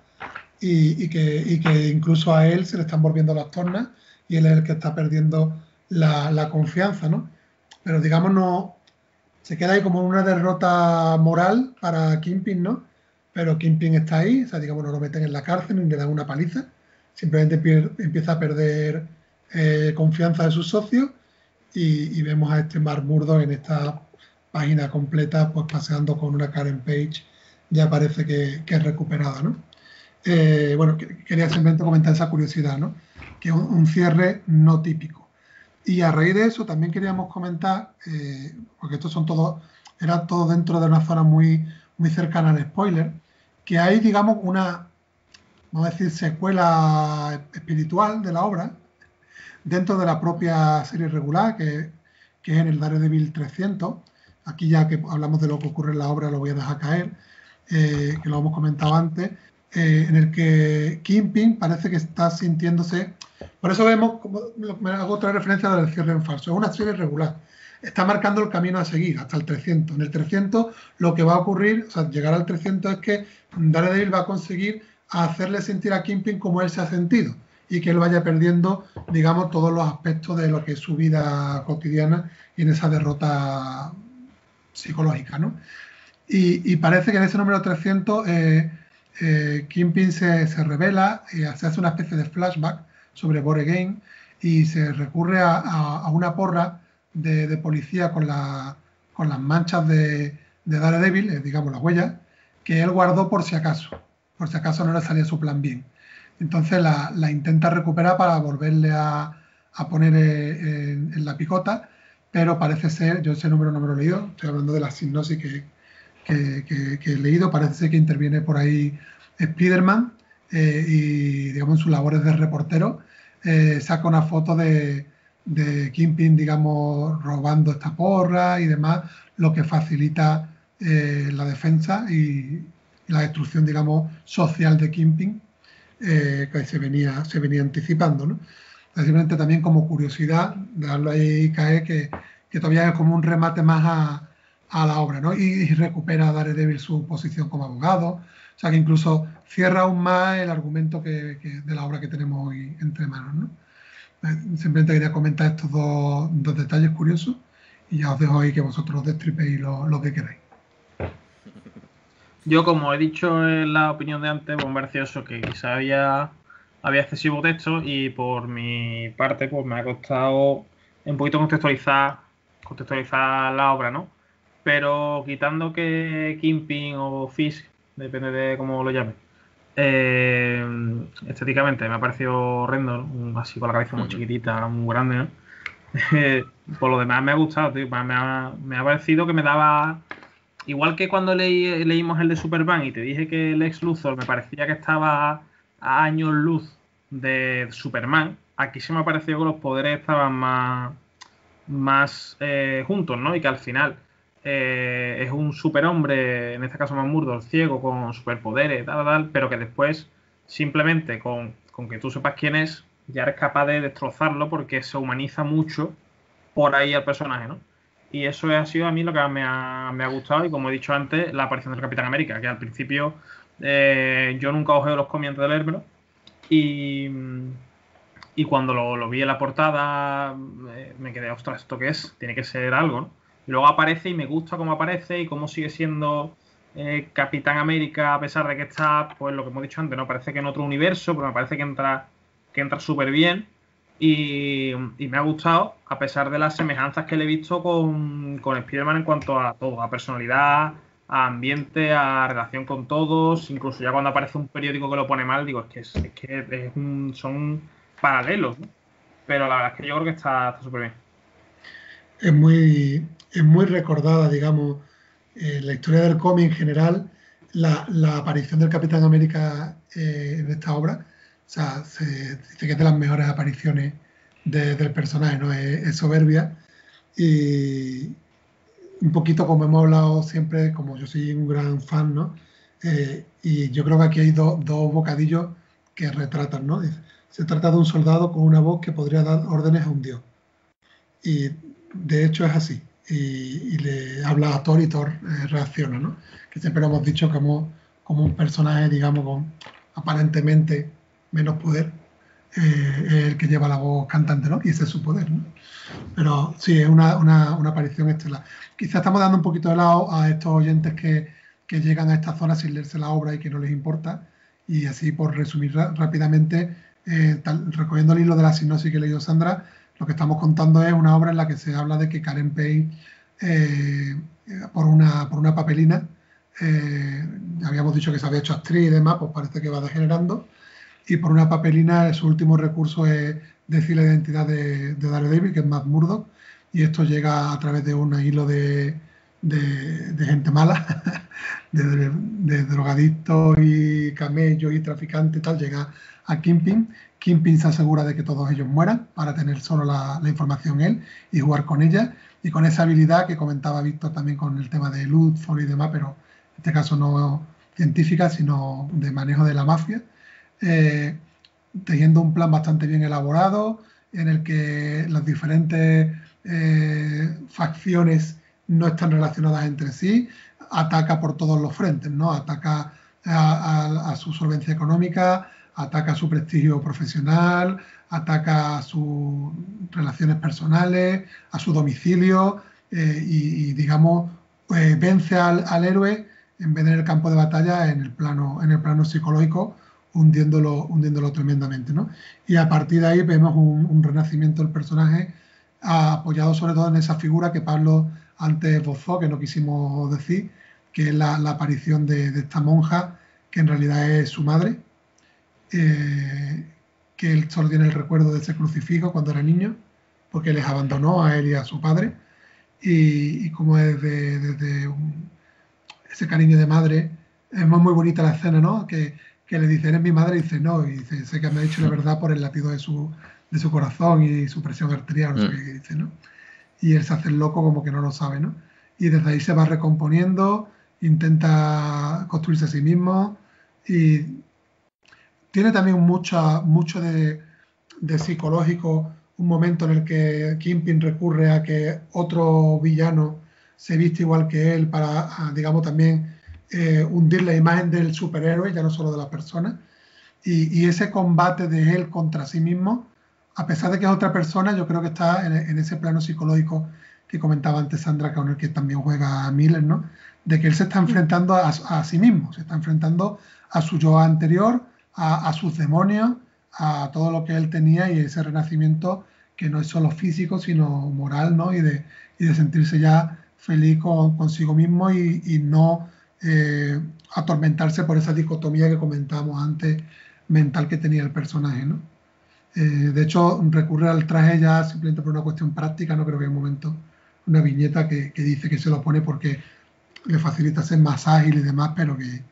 y que incluso a él se le están volviendo las tornas y él es el que está perdiendo la confianza, ¿no? Pero digamos, no se queda ahí como una derrota moral para Kingpin, ¿no? Pero Kingpin está ahí, o sea, digamos, no lo meten en la cárcel ni le dan una paliza, simplemente empieza a perder confianza de sus socios y vemos a este Mark Murdock en esta página completa, pues paseando con una Karen Page, ya parece que es recuperada, ¿no? Bueno, quería simplemente comentar esa curiosidad, ¿no? Que es un cierre no típico. Y a raíz de eso también queríamos comentar, porque estos son todos, era todo dentro de una zona muy, muy cercana al spoiler, que hay, digamos, una, vamos a decir, secuela espiritual de la obra, dentro de la propia serie regular, que es en el Daredevil 300. Aquí ya que hablamos de lo que ocurre en la obra, lo voy a dejar caer, que lo hemos comentado antes, en el que Kingpin parece que está sintiéndose... Por eso vemos, me hago otra referencia del cierre en falso, es una serie regular. Está marcando el camino a seguir hasta el 300. En el 300 lo que va a ocurrir, o sea, llegar al 300 es que Daredevil va a conseguir hacerle sentir a Kingpin como él se ha sentido y que él vaya perdiendo, digamos, todos los aspectos de lo que es su vida cotidiana y en esa derrota psicológica, ¿no? Y parece que en ese número 300 Kingpin se revela, se hace una especie de flashback sobre Born Again y se recurre a una porra de policía con las manchas de Daredevil, digamos las huellas, que él guardó por si acaso no le salía su plan bien. Entonces la intenta recuperar para volverle a poner en la picota, pero parece ser, yo ese número no me lo he leído, estoy hablando de la sinopsis que he leído, parece ser que interviene por ahí Spider-Man y, digamos, en sus labores de reportero, saca una foto de Kingpin, digamos, robando esta porra y demás, lo que facilita la defensa y la destrucción, digamos, social de Kingpin, que se venía anticipando, ¿no? Simplemente también como curiosidad, dejarlo ahí caer, que todavía es como un remate más a la obra, ¿no? Y recupera a Daredevil su posición como abogado, o sea que incluso cierra aún más el argumento de la obra que tenemos hoy entre manos, ¿no? Simplemente quería comentar estos dos detalles curiosos y ya os dejo ahí que vosotros destripéis lo que queráis. Yo, como he dicho en la opinión de antes, pues me pareció eso, que quizá había excesivo texto y por mi parte pues me ha costado un poquito contextualizar la obra, ¿no? Pero quitando que Kingpin o Fisk, depende de cómo lo llames, estéticamente me ha parecido horrendo, ¿no? Así con la cabeza muy chiquitita, muy grande, ¿no? Por lo demás me ha gustado, tío. Me ha parecido que me daba... Igual que cuando leímos el de Superman y te dije que el Lex Luthor me parecía que estaba a años luz de Superman, aquí se me ha parecido que los poderes estaban más juntos, ¿no? Y que al final es un superhombre, en este caso más Murdock, ciego, con superpoderes, tal, pero que después simplemente con que tú sepas quién es, ya eres capaz de destrozarlo porque se humaniza mucho por ahí al personaje, ¿no? Y eso ha sido a mí lo que me ha gustado. Y como he dicho antes, la aparición del Capitán América, que al principio yo nunca ojeo los cómics antes de leérmelo. Y cuando lo vi en la portada me quedé, ostras, ¿esto qué es? Tiene que ser algo, ¿no? Y luego aparece y me gusta cómo aparece y cómo sigue siendo Capitán América, a pesar de que está, pues lo que hemos dicho antes, ¿no? Parece que en otro universo, pero me parece que entra súper bien. Y me ha gustado, a pesar de las semejanzas que le he visto con Spider-Man en cuanto a todo, a personalidad, a ambiente, a relación con todos, incluso ya cuando aparece un periódico que lo pone mal, digo, son paralelos, ¿no? Pero la verdad es que yo creo que está súper bien. Es muy recordada, digamos, en la historia del cómic en general, la aparición del Capitán América en esta obra. O sea, se dice que es de las mejores apariciones del personaje, ¿no? Es soberbia. Y un poquito como hemos hablado siempre, como yo soy un gran fan, ¿no? Y yo creo que aquí hay dos bocadillos que retratan, ¿no? Se trata de un soldado con una voz que podría dar órdenes a un dios. Y de hecho es así. Y le habla a Thor y Thor reacciona, ¿no? Que siempre lo hemos dicho como un personaje, digamos, con aparentemente menos poder, es el que lleva la voz cantante, ¿no? Y ese es su poder, ¿no? Pero sí, es una aparición estelar. Quizás estamos dando un poquito de lado a estos oyentes que llegan a esta zona sin leerse la obra y que no les importa. Y así, por resumir rápidamente, recogiendo el hilo de la sinopsis que ha leído Sandra, lo que estamos contando es una obra en la que se habla de que Karen Payne, por una papelina, habíamos dicho que se había hecho actriz y demás, pues parece que va degenerando, y por una papelina su último recurso es decir la identidad de Daredevil, que es Matt Murdock, y esto llega a través de un hilo de gente mala, de drogadictos y camellos y traficantes y tal, llega a Kingpin. Kingpin se asegura de que todos ellos mueran para tener solo la información él y jugar con ella, y con esa habilidad que comentaba Víctor también con el tema de Luthor y demás, pero en este caso no científica, sino de manejo de la mafia, teniendo un plan bastante bien elaborado en el que las diferentes facciones no están relacionadas entre sí, ataca por todos los frentes, ¿no? Ataca a su solvencia económica, ataca a su prestigio profesional, ataca a sus relaciones personales, a su domicilio, y digamos, vence al héroe en vez de en el campo de batalla en el plano psicológico, hundiéndolo tremendamente, ¿no? Y a partir de ahí vemos un renacimiento del personaje, apoyado sobre todo en esa figura que Pablo antes esbozó, que no quisimos decir, que es la aparición de esta monja, que en realidad es su madre, que él solo tiene el recuerdo de ese crucifijo cuando era niño, porque les abandonó a él y a su padre, y como es desde ese cariño de madre, es muy bonita la escena, ¿no? Que le dice, eres mi madre, y dice, no, y dice, sé que me ha dicho la verdad por el latido de su corazón y su presión arterial, no sé qué dice, ¿no? Y él se hace el loco como que no lo sabe, ¿no? Y desde ahí se va recomponiendo, intenta construirse a sí mismo, y tiene también mucho de psicológico, un momento en el que Kingpin recurre a que otro villano se viste igual que él para, digamos, también hundir la imagen del superhéroe, ya no solo de la persona, y ese combate de él contra sí mismo, a pesar de que es otra persona, yo creo que está en ese plano psicológico que comentaba antes Sandra, con el que también juega Miller, ¿no? De que él se está enfrentando a sí mismo, se está enfrentando a su yo anterior, a sus demonios, a todo lo que él tenía, y ese renacimiento que no es solo físico, sino moral, ¿no? Y de sentirse ya feliz consigo mismo y no atormentarse por esa dicotomía que comentábamos antes, mental, que tenía el personaje, ¿no? De hecho, recurre al traje ya simplemente por una cuestión práctica. No creo que hay un momento, una viñeta que dice que se lo pone porque le facilita ser más ágil y demás, pero que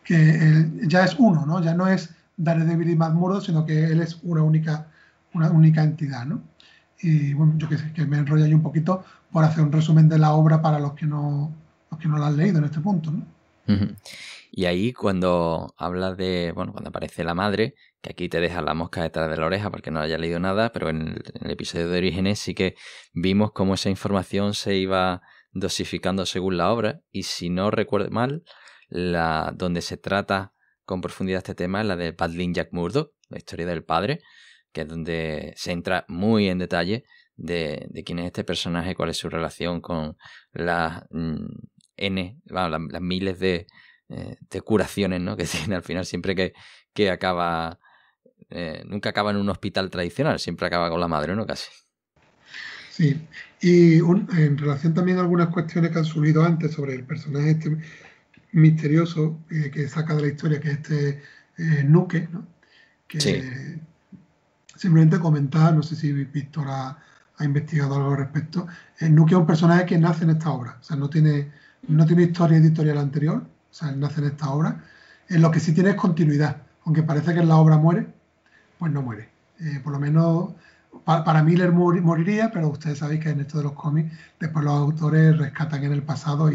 él ya es uno, ¿no? Ya no es Daredevil y Matt Murdock, sino que él es una única entidad, ¿no? Y bueno, yo que me enrollo ahí un poquito por hacer un resumen de la obra para los que no la han leído en este punto, ¿no? Y ahí cuando hablas de, bueno, cuando aparece la madre, que aquí te deja la mosca detrás de la oreja porque no haya leído nada, pero en el episodio de Orígenes sí que vimos cómo esa información se iba dosificando según la obra, y si no recuerdo mal, donde se trata con profundidad este tema es la de Padlin Jack Murdock, la historia del padre, que es donde se entra muy en detalle de quién es este personaje, cuál es su relación con las las miles de curaciones, ¿no? Que tiene al final, siempre que acaba, nunca acaba en un hospital tradicional, siempre acaba con la madre, ¿no? Casi. Sí, y en relación también a algunas cuestiones que han surgido antes sobre el personaje este misterioso que saca de la historia, que es este Nuke, ¿no? Sí. Que simplemente comentar, no sé si Víctor ha investigado algo al respecto. Nuke es un personaje que nace en esta obra, o sea, no tiene historia editorial anterior, o sea, él nace en esta obra. Lo que sí tiene es continuidad, aunque parece que en la obra muere, pues no muere. Por lo menos para Miller moriría, pero ustedes sabéis que en esto de los cómics, después los autores rescatan en el pasado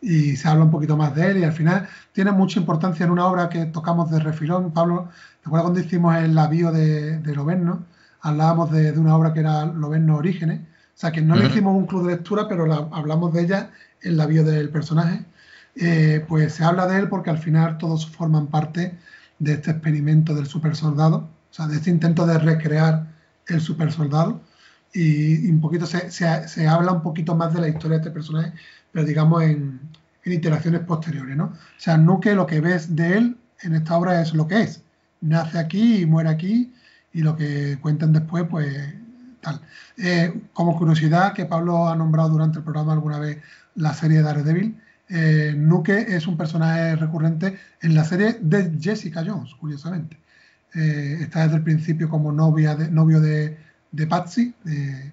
y se habla un poquito más de él, y al final tiene mucha importancia en una obra que tocamos de refilón. Pablo, ¿te acuerdas cuando hicimos el labio de Loberno? Hablábamos de una obra que era Loberno Orígenes, o sea que no le hicimos un club de lectura, pero hablamos de ella en el labio del personaje. Pues se habla de él porque al final todos forman parte de este experimento del super soldado, o sea, de este intento de recrear el super soldado, y un poquito se habla un poquito más de la historia de este personaje, pero digamos en iteraciones posteriores, ¿no? O sea, Nuke, lo que ves de él en esta obra es lo que es. Nace aquí y muere aquí, y lo que cuentan después, pues tal. Como curiosidad, que Pablo ha nombrado durante el programa alguna vez la serie de Daredevil, Nuke es un personaje recurrente en la serie de Jessica Jones, curiosamente. Está desde el principio como novio de Patsy, de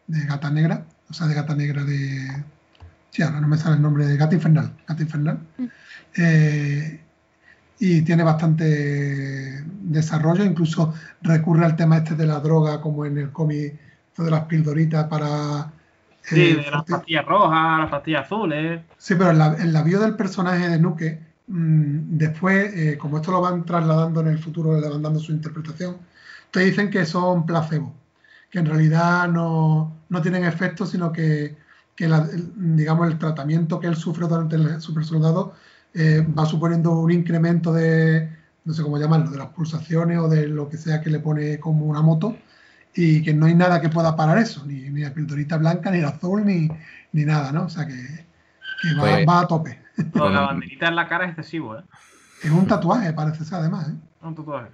Gata Negra, o sea, de Gata Negra de... Sí, ahora no me sale el nombre, de Gata Infernal. Gata Infernal. Y tiene bastante desarrollo, incluso recurre al tema este de la droga, como en el cómic de las pildoritas para... Sí, de las pastillas rojas, las pastillas azules. Sí, pero en la bio del personaje de Nuke, después, como esto lo van trasladando en el futuro, le van dando su interpretación, te dicen que son placebo, que en realidad no tienen efecto, sino que digamos, el tratamiento que él sufre durante el supersoldado va suponiendo un incremento de, no sé cómo llamarlo, de las pulsaciones o de lo que sea que le pone como una moto, y que no hay nada que pueda parar eso, ni la pildorita blanca, ni el azul, ni nada, ¿no? O sea que Pues- va a tope. Lo de la banderita en la cara es excesivo, ¿eh? Es un tatuaje, parece ser, además, ¿eh? Un tatuaje.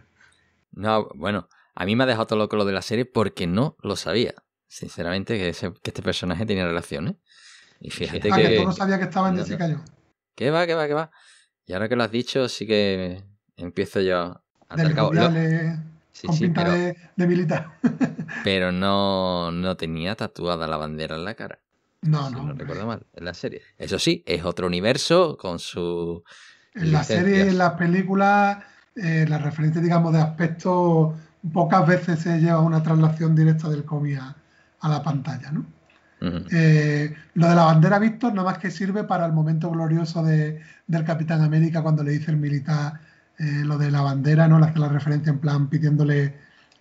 No, bueno, a mí me ha dejado todo loco lo de la serie porque no lo sabía. Sinceramente, que este personaje tenía relaciones. Y fíjate Que tú no sabías que estaba en no, Jessica Jones. ¿Qué va? Y ahora que lo has dicho, sí que empiezo yo a Del atar cabo. Rubiales con Sí, pinta de militar. pero no tenía tatuada la bandera en la cara. No, Si no hombre. recuerdo mal, en la serie. Eso sí, es otro universo con su En la serie y en las películas, las referencias, digamos, de aspecto, pocas veces se lleva una traslación directa del cómic a la pantalla, ¿no? Ujú. Lo de la bandera, Víctor, nada más que sirve para el momento glorioso del Capitán América, cuando le dice el militar lo de la bandera, ¿no? Le hace la referencia en plan pidiéndole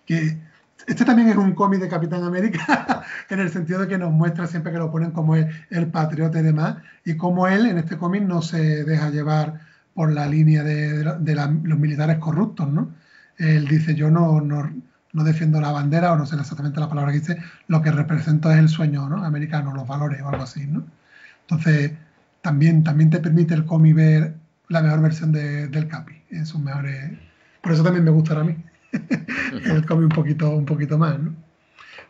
que... Este también es un cómic de Capitán América, en el sentido de que nos muestra siempre que lo ponen como el patriota y demás, y como él en este cómic no se deja llevar por la línea de los militares corruptos, ¿no? Él dice, yo no defiendo la bandera, o no sé exactamente la palabra que dice, lo que represento es el sueño, ¿no?, americano, los valores o algo así, ¿no? Entonces, también te permite el cómic ver la mejor versión del Capi, en sus mejores... Por eso también me gustará a mí el cómic un poquito más, ¿no?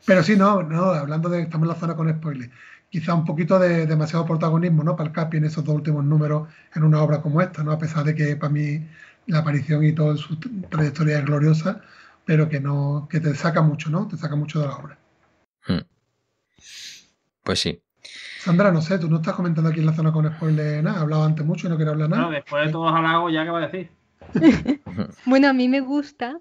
Pero sí, no, hablando de... Estamos en la zona con spoilers. Quizá un poquito de demasiado protagonismo, ¿no?, para el Capi en esos dos últimos números en una obra como esta, ¿no? A pesar de que para mí la aparición y toda su trayectoria es gloriosa, pero que te saca mucho, ¿no? Te saca mucho de la obra. Pues sí. Sandra, no sé, tú no estás comentando aquí en la zona con spoilers nada, has hablado antes mucho y no quieres hablar nada. Bueno, después de todos halagos, ¿ya qué va a decir? Bueno, a mí me gusta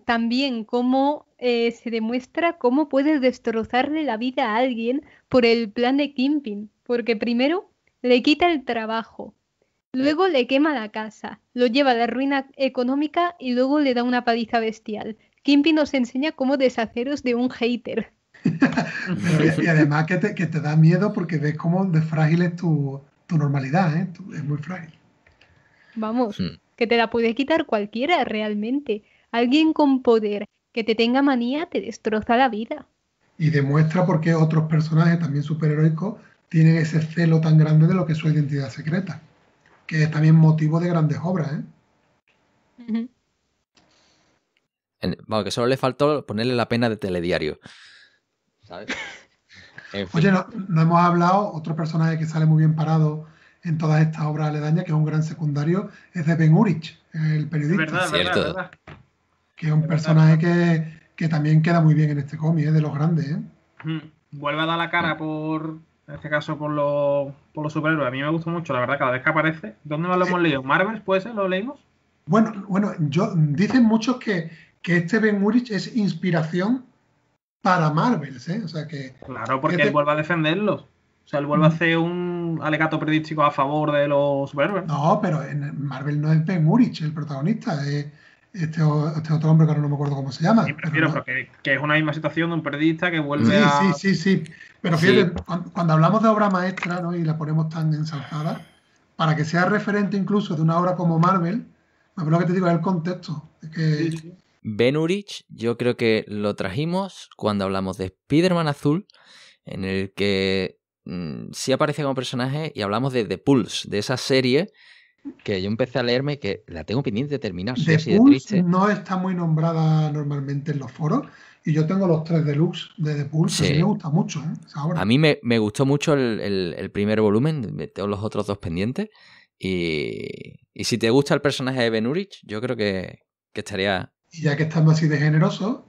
también cómo se demuestra cómo puedes destrozarle la vida a alguien por el plan de Kingpin. Porque primero le quita el trabajo, luego le quema la casa, lo lleva a la ruina económica y luego le da una paliza bestial. Kingpin nos enseña cómo deshaceros de un hater. Y además que te da miedo porque ves cómo de frágil es tu normalidad, ¿eh? Es muy frágil. Vamos, que te la puede quitar cualquiera realmente. Alguien con poder que te tenga manía te destroza la vida. Y demuestra por qué otros personajes, también superheroicos, tienen ese celo tan grande de lo que es su identidad secreta, que es también motivo de grandes obras, ¿eh? Ujú. Vamos, que solo le faltó ponerle la pena de telediario. ¿Sabes? En fin. Oye, no hemos hablado, otro personaje que sale muy bien parado en todas estas obras aledañas, que es un gran secundario, es de Ben Urich, el Es periodista, verdad, es Cierto. verdad, es verdad. que es un es personaje que también queda muy bien en este cómic, es de los grandes, ¿eh? Vuelve a dar la cara en este caso, por los superhéroes. A mí me gusta mucho, la verdad, cada vez que aparece. ¿Dónde más lo hemos leído? ¿Marvel, puede ser? ¿Lo leímos? Bueno, dicen muchos que este Ben Urich es inspiración para Marvel, ¿eh? O sea que Claro, porque él vuelve a defenderlos. O sea, él vuelve a hacer un alegato periodístico a favor de los superhéroes. no, pero en Marvel no es Ben Urich el protagonista, es este otro hombre que ahora no me acuerdo cómo se llama. Sí, prefiero, pero no. pero que es una misma situación de un periodista que vuelve a... Sí. Pero fíjate, cuando hablamos de obra maestra, ¿no? Y la ponemos tan ensalzada, para que sea referente incluso de una obra como Marvel, lo que te digo es el contexto. Es que, Sí. Ben Urich, yo creo que lo trajimos cuando hablamos de Spider-Man Azul, en el que sí aparece como personaje, y hablamos de The Pulse, de esa serie que yo empecé a leerme, que la tengo pendiente de terminar, soy The así de Pulse triste. no está muy nombrada normalmente en los foros, y yo tengo los 3 deluxe de The Pulse, Sí. y me gusta mucho, ¿eh? Esa obra. A mí me gustó mucho el primer volumen, tengo los otros 2 pendientes, y si te gusta el personaje de Ben Urich, yo creo que estaría... Y ya que estamos así de generosos,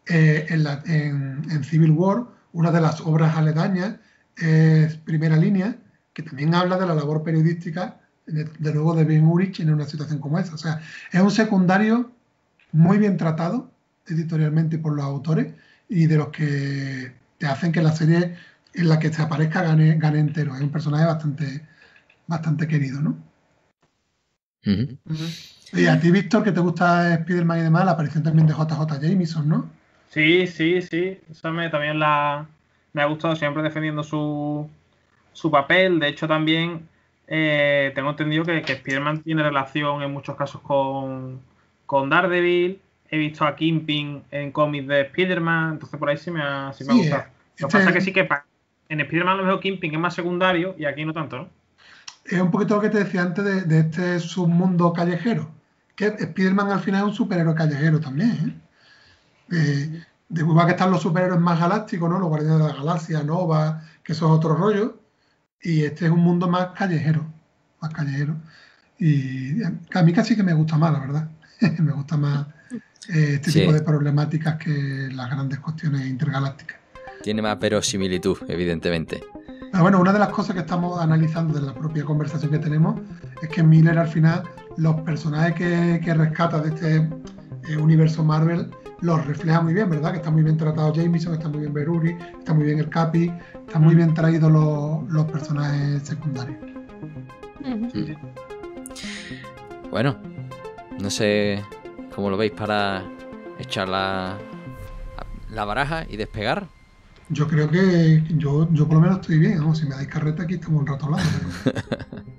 en Civil War, una de las obras aledañas es Primera Línea, que también habla de la labor periodística, de nuevo de Ben Urich en una situación como esa. O sea, es un secundario muy bien tratado editorialmente por los autores y de los que te hacen que la serie en la que se aparezca gane entero. Es un personaje bastante querido, ¿no? Ujú. Y a ti, Víctor, que te gusta Spider-Man y demás, la aparición también de JJ Jameson, ¿no? Sí. Eso también me ha gustado, siempre defendiendo su papel. De hecho, también tengo entendido que Spider-Man tiene relación en muchos casos con Daredevil. He visto a Kingpin en cómics de Spider-Man, entonces por ahí sí me ha gustado. Lo que pasa es que sí que en Spider-Man lo mejor Kingpin es más secundario y aquí no tanto, ¿no? Es un poquito lo que te decía antes de este submundo callejero. Que Spider-Man al final es un superhéroe callejero también, ¿eh? Igual que están los superhéroes más galácticos, ¿no? Los Guardianes de la Galaxia, Nova, que eso es otro rollo. Y este es un mundo más callejero. Y a mí casi que me gusta más, la verdad. Me gusta más este Sí. tipo de problemáticas que las grandes cuestiones intergalácticas. Tiene más verosimilitud, evidentemente. Pero bueno, una de las cosas que estamos analizando de la propia conversación que tenemos es que Miller al final los personajes que rescata de este universo Marvel los refleja muy bien, ¿verdad? Que está muy bien tratado Jameson, está muy bien Beruri, está muy bien el Capi, están muy bien traídos los personajes secundarios. Ujú. Bueno, no sé cómo lo veis para echar la baraja y despegar. Yo creo que yo por lo menos estoy bien, ¿no? Si me dais carreta aquí estamos un rato hablando. Pero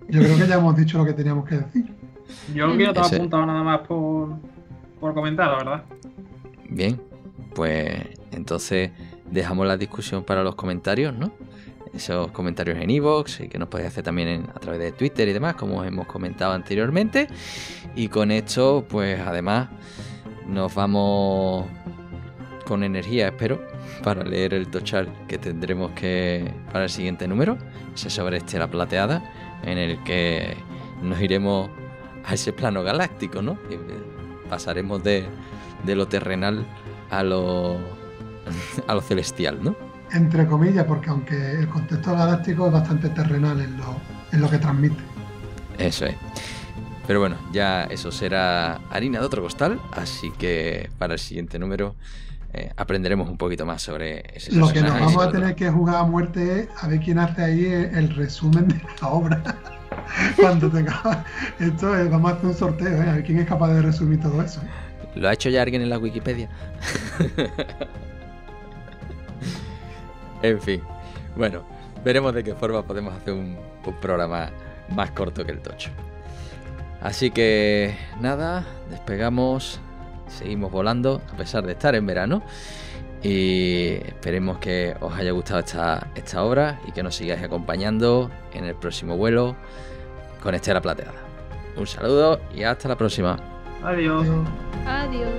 yo creo que ya hemos dicho lo que teníamos que decir. Yo creo que no te he Ese. apuntado nada más por comentar, la verdad. Bien, pues entonces dejamos la discusión para los comentarios, ¿no? Esos comentarios en iVoox y que nos podéis hacer también a través de Twitter y demás, como hemos comentado anteriormente. Y con esto, pues además, nos vamos con energía, espero, para leer el tochal que tendremos para el siguiente número, ese sobre Estela Plateada, en el que nos iremos a ese plano galáctico, ¿no? Y pasaremos de lo terrenal a lo celestial, ¿no? Entre comillas, porque aunque el contexto galáctico es bastante terrenal en lo que transmite. Eso es. Pero bueno, ya eso será harina de otro costal, así que para el siguiente número aprenderemos un poquito más sobre ese Lo que nos personaje y vamos a sobre tener que jugar a muerte es a ver quién hace ahí el resumen de la obra. Cuando tenga esto, vamos a hacer un sorteo, a ver quién es capaz de resumir todo eso. todo. ¿Lo ha hecho ya alguien en la Wikipedia? En fin, bueno, veremos de qué forma podemos hacer un programa más corto que el tocho. Así que nada, despegamos, seguimos volando a pesar de estar en verano y esperemos que os haya gustado esta obra y que nos sigáis acompañando en el próximo vuelo con Estela Plateada. Un saludo y hasta la próxima. Adiós. Adiós.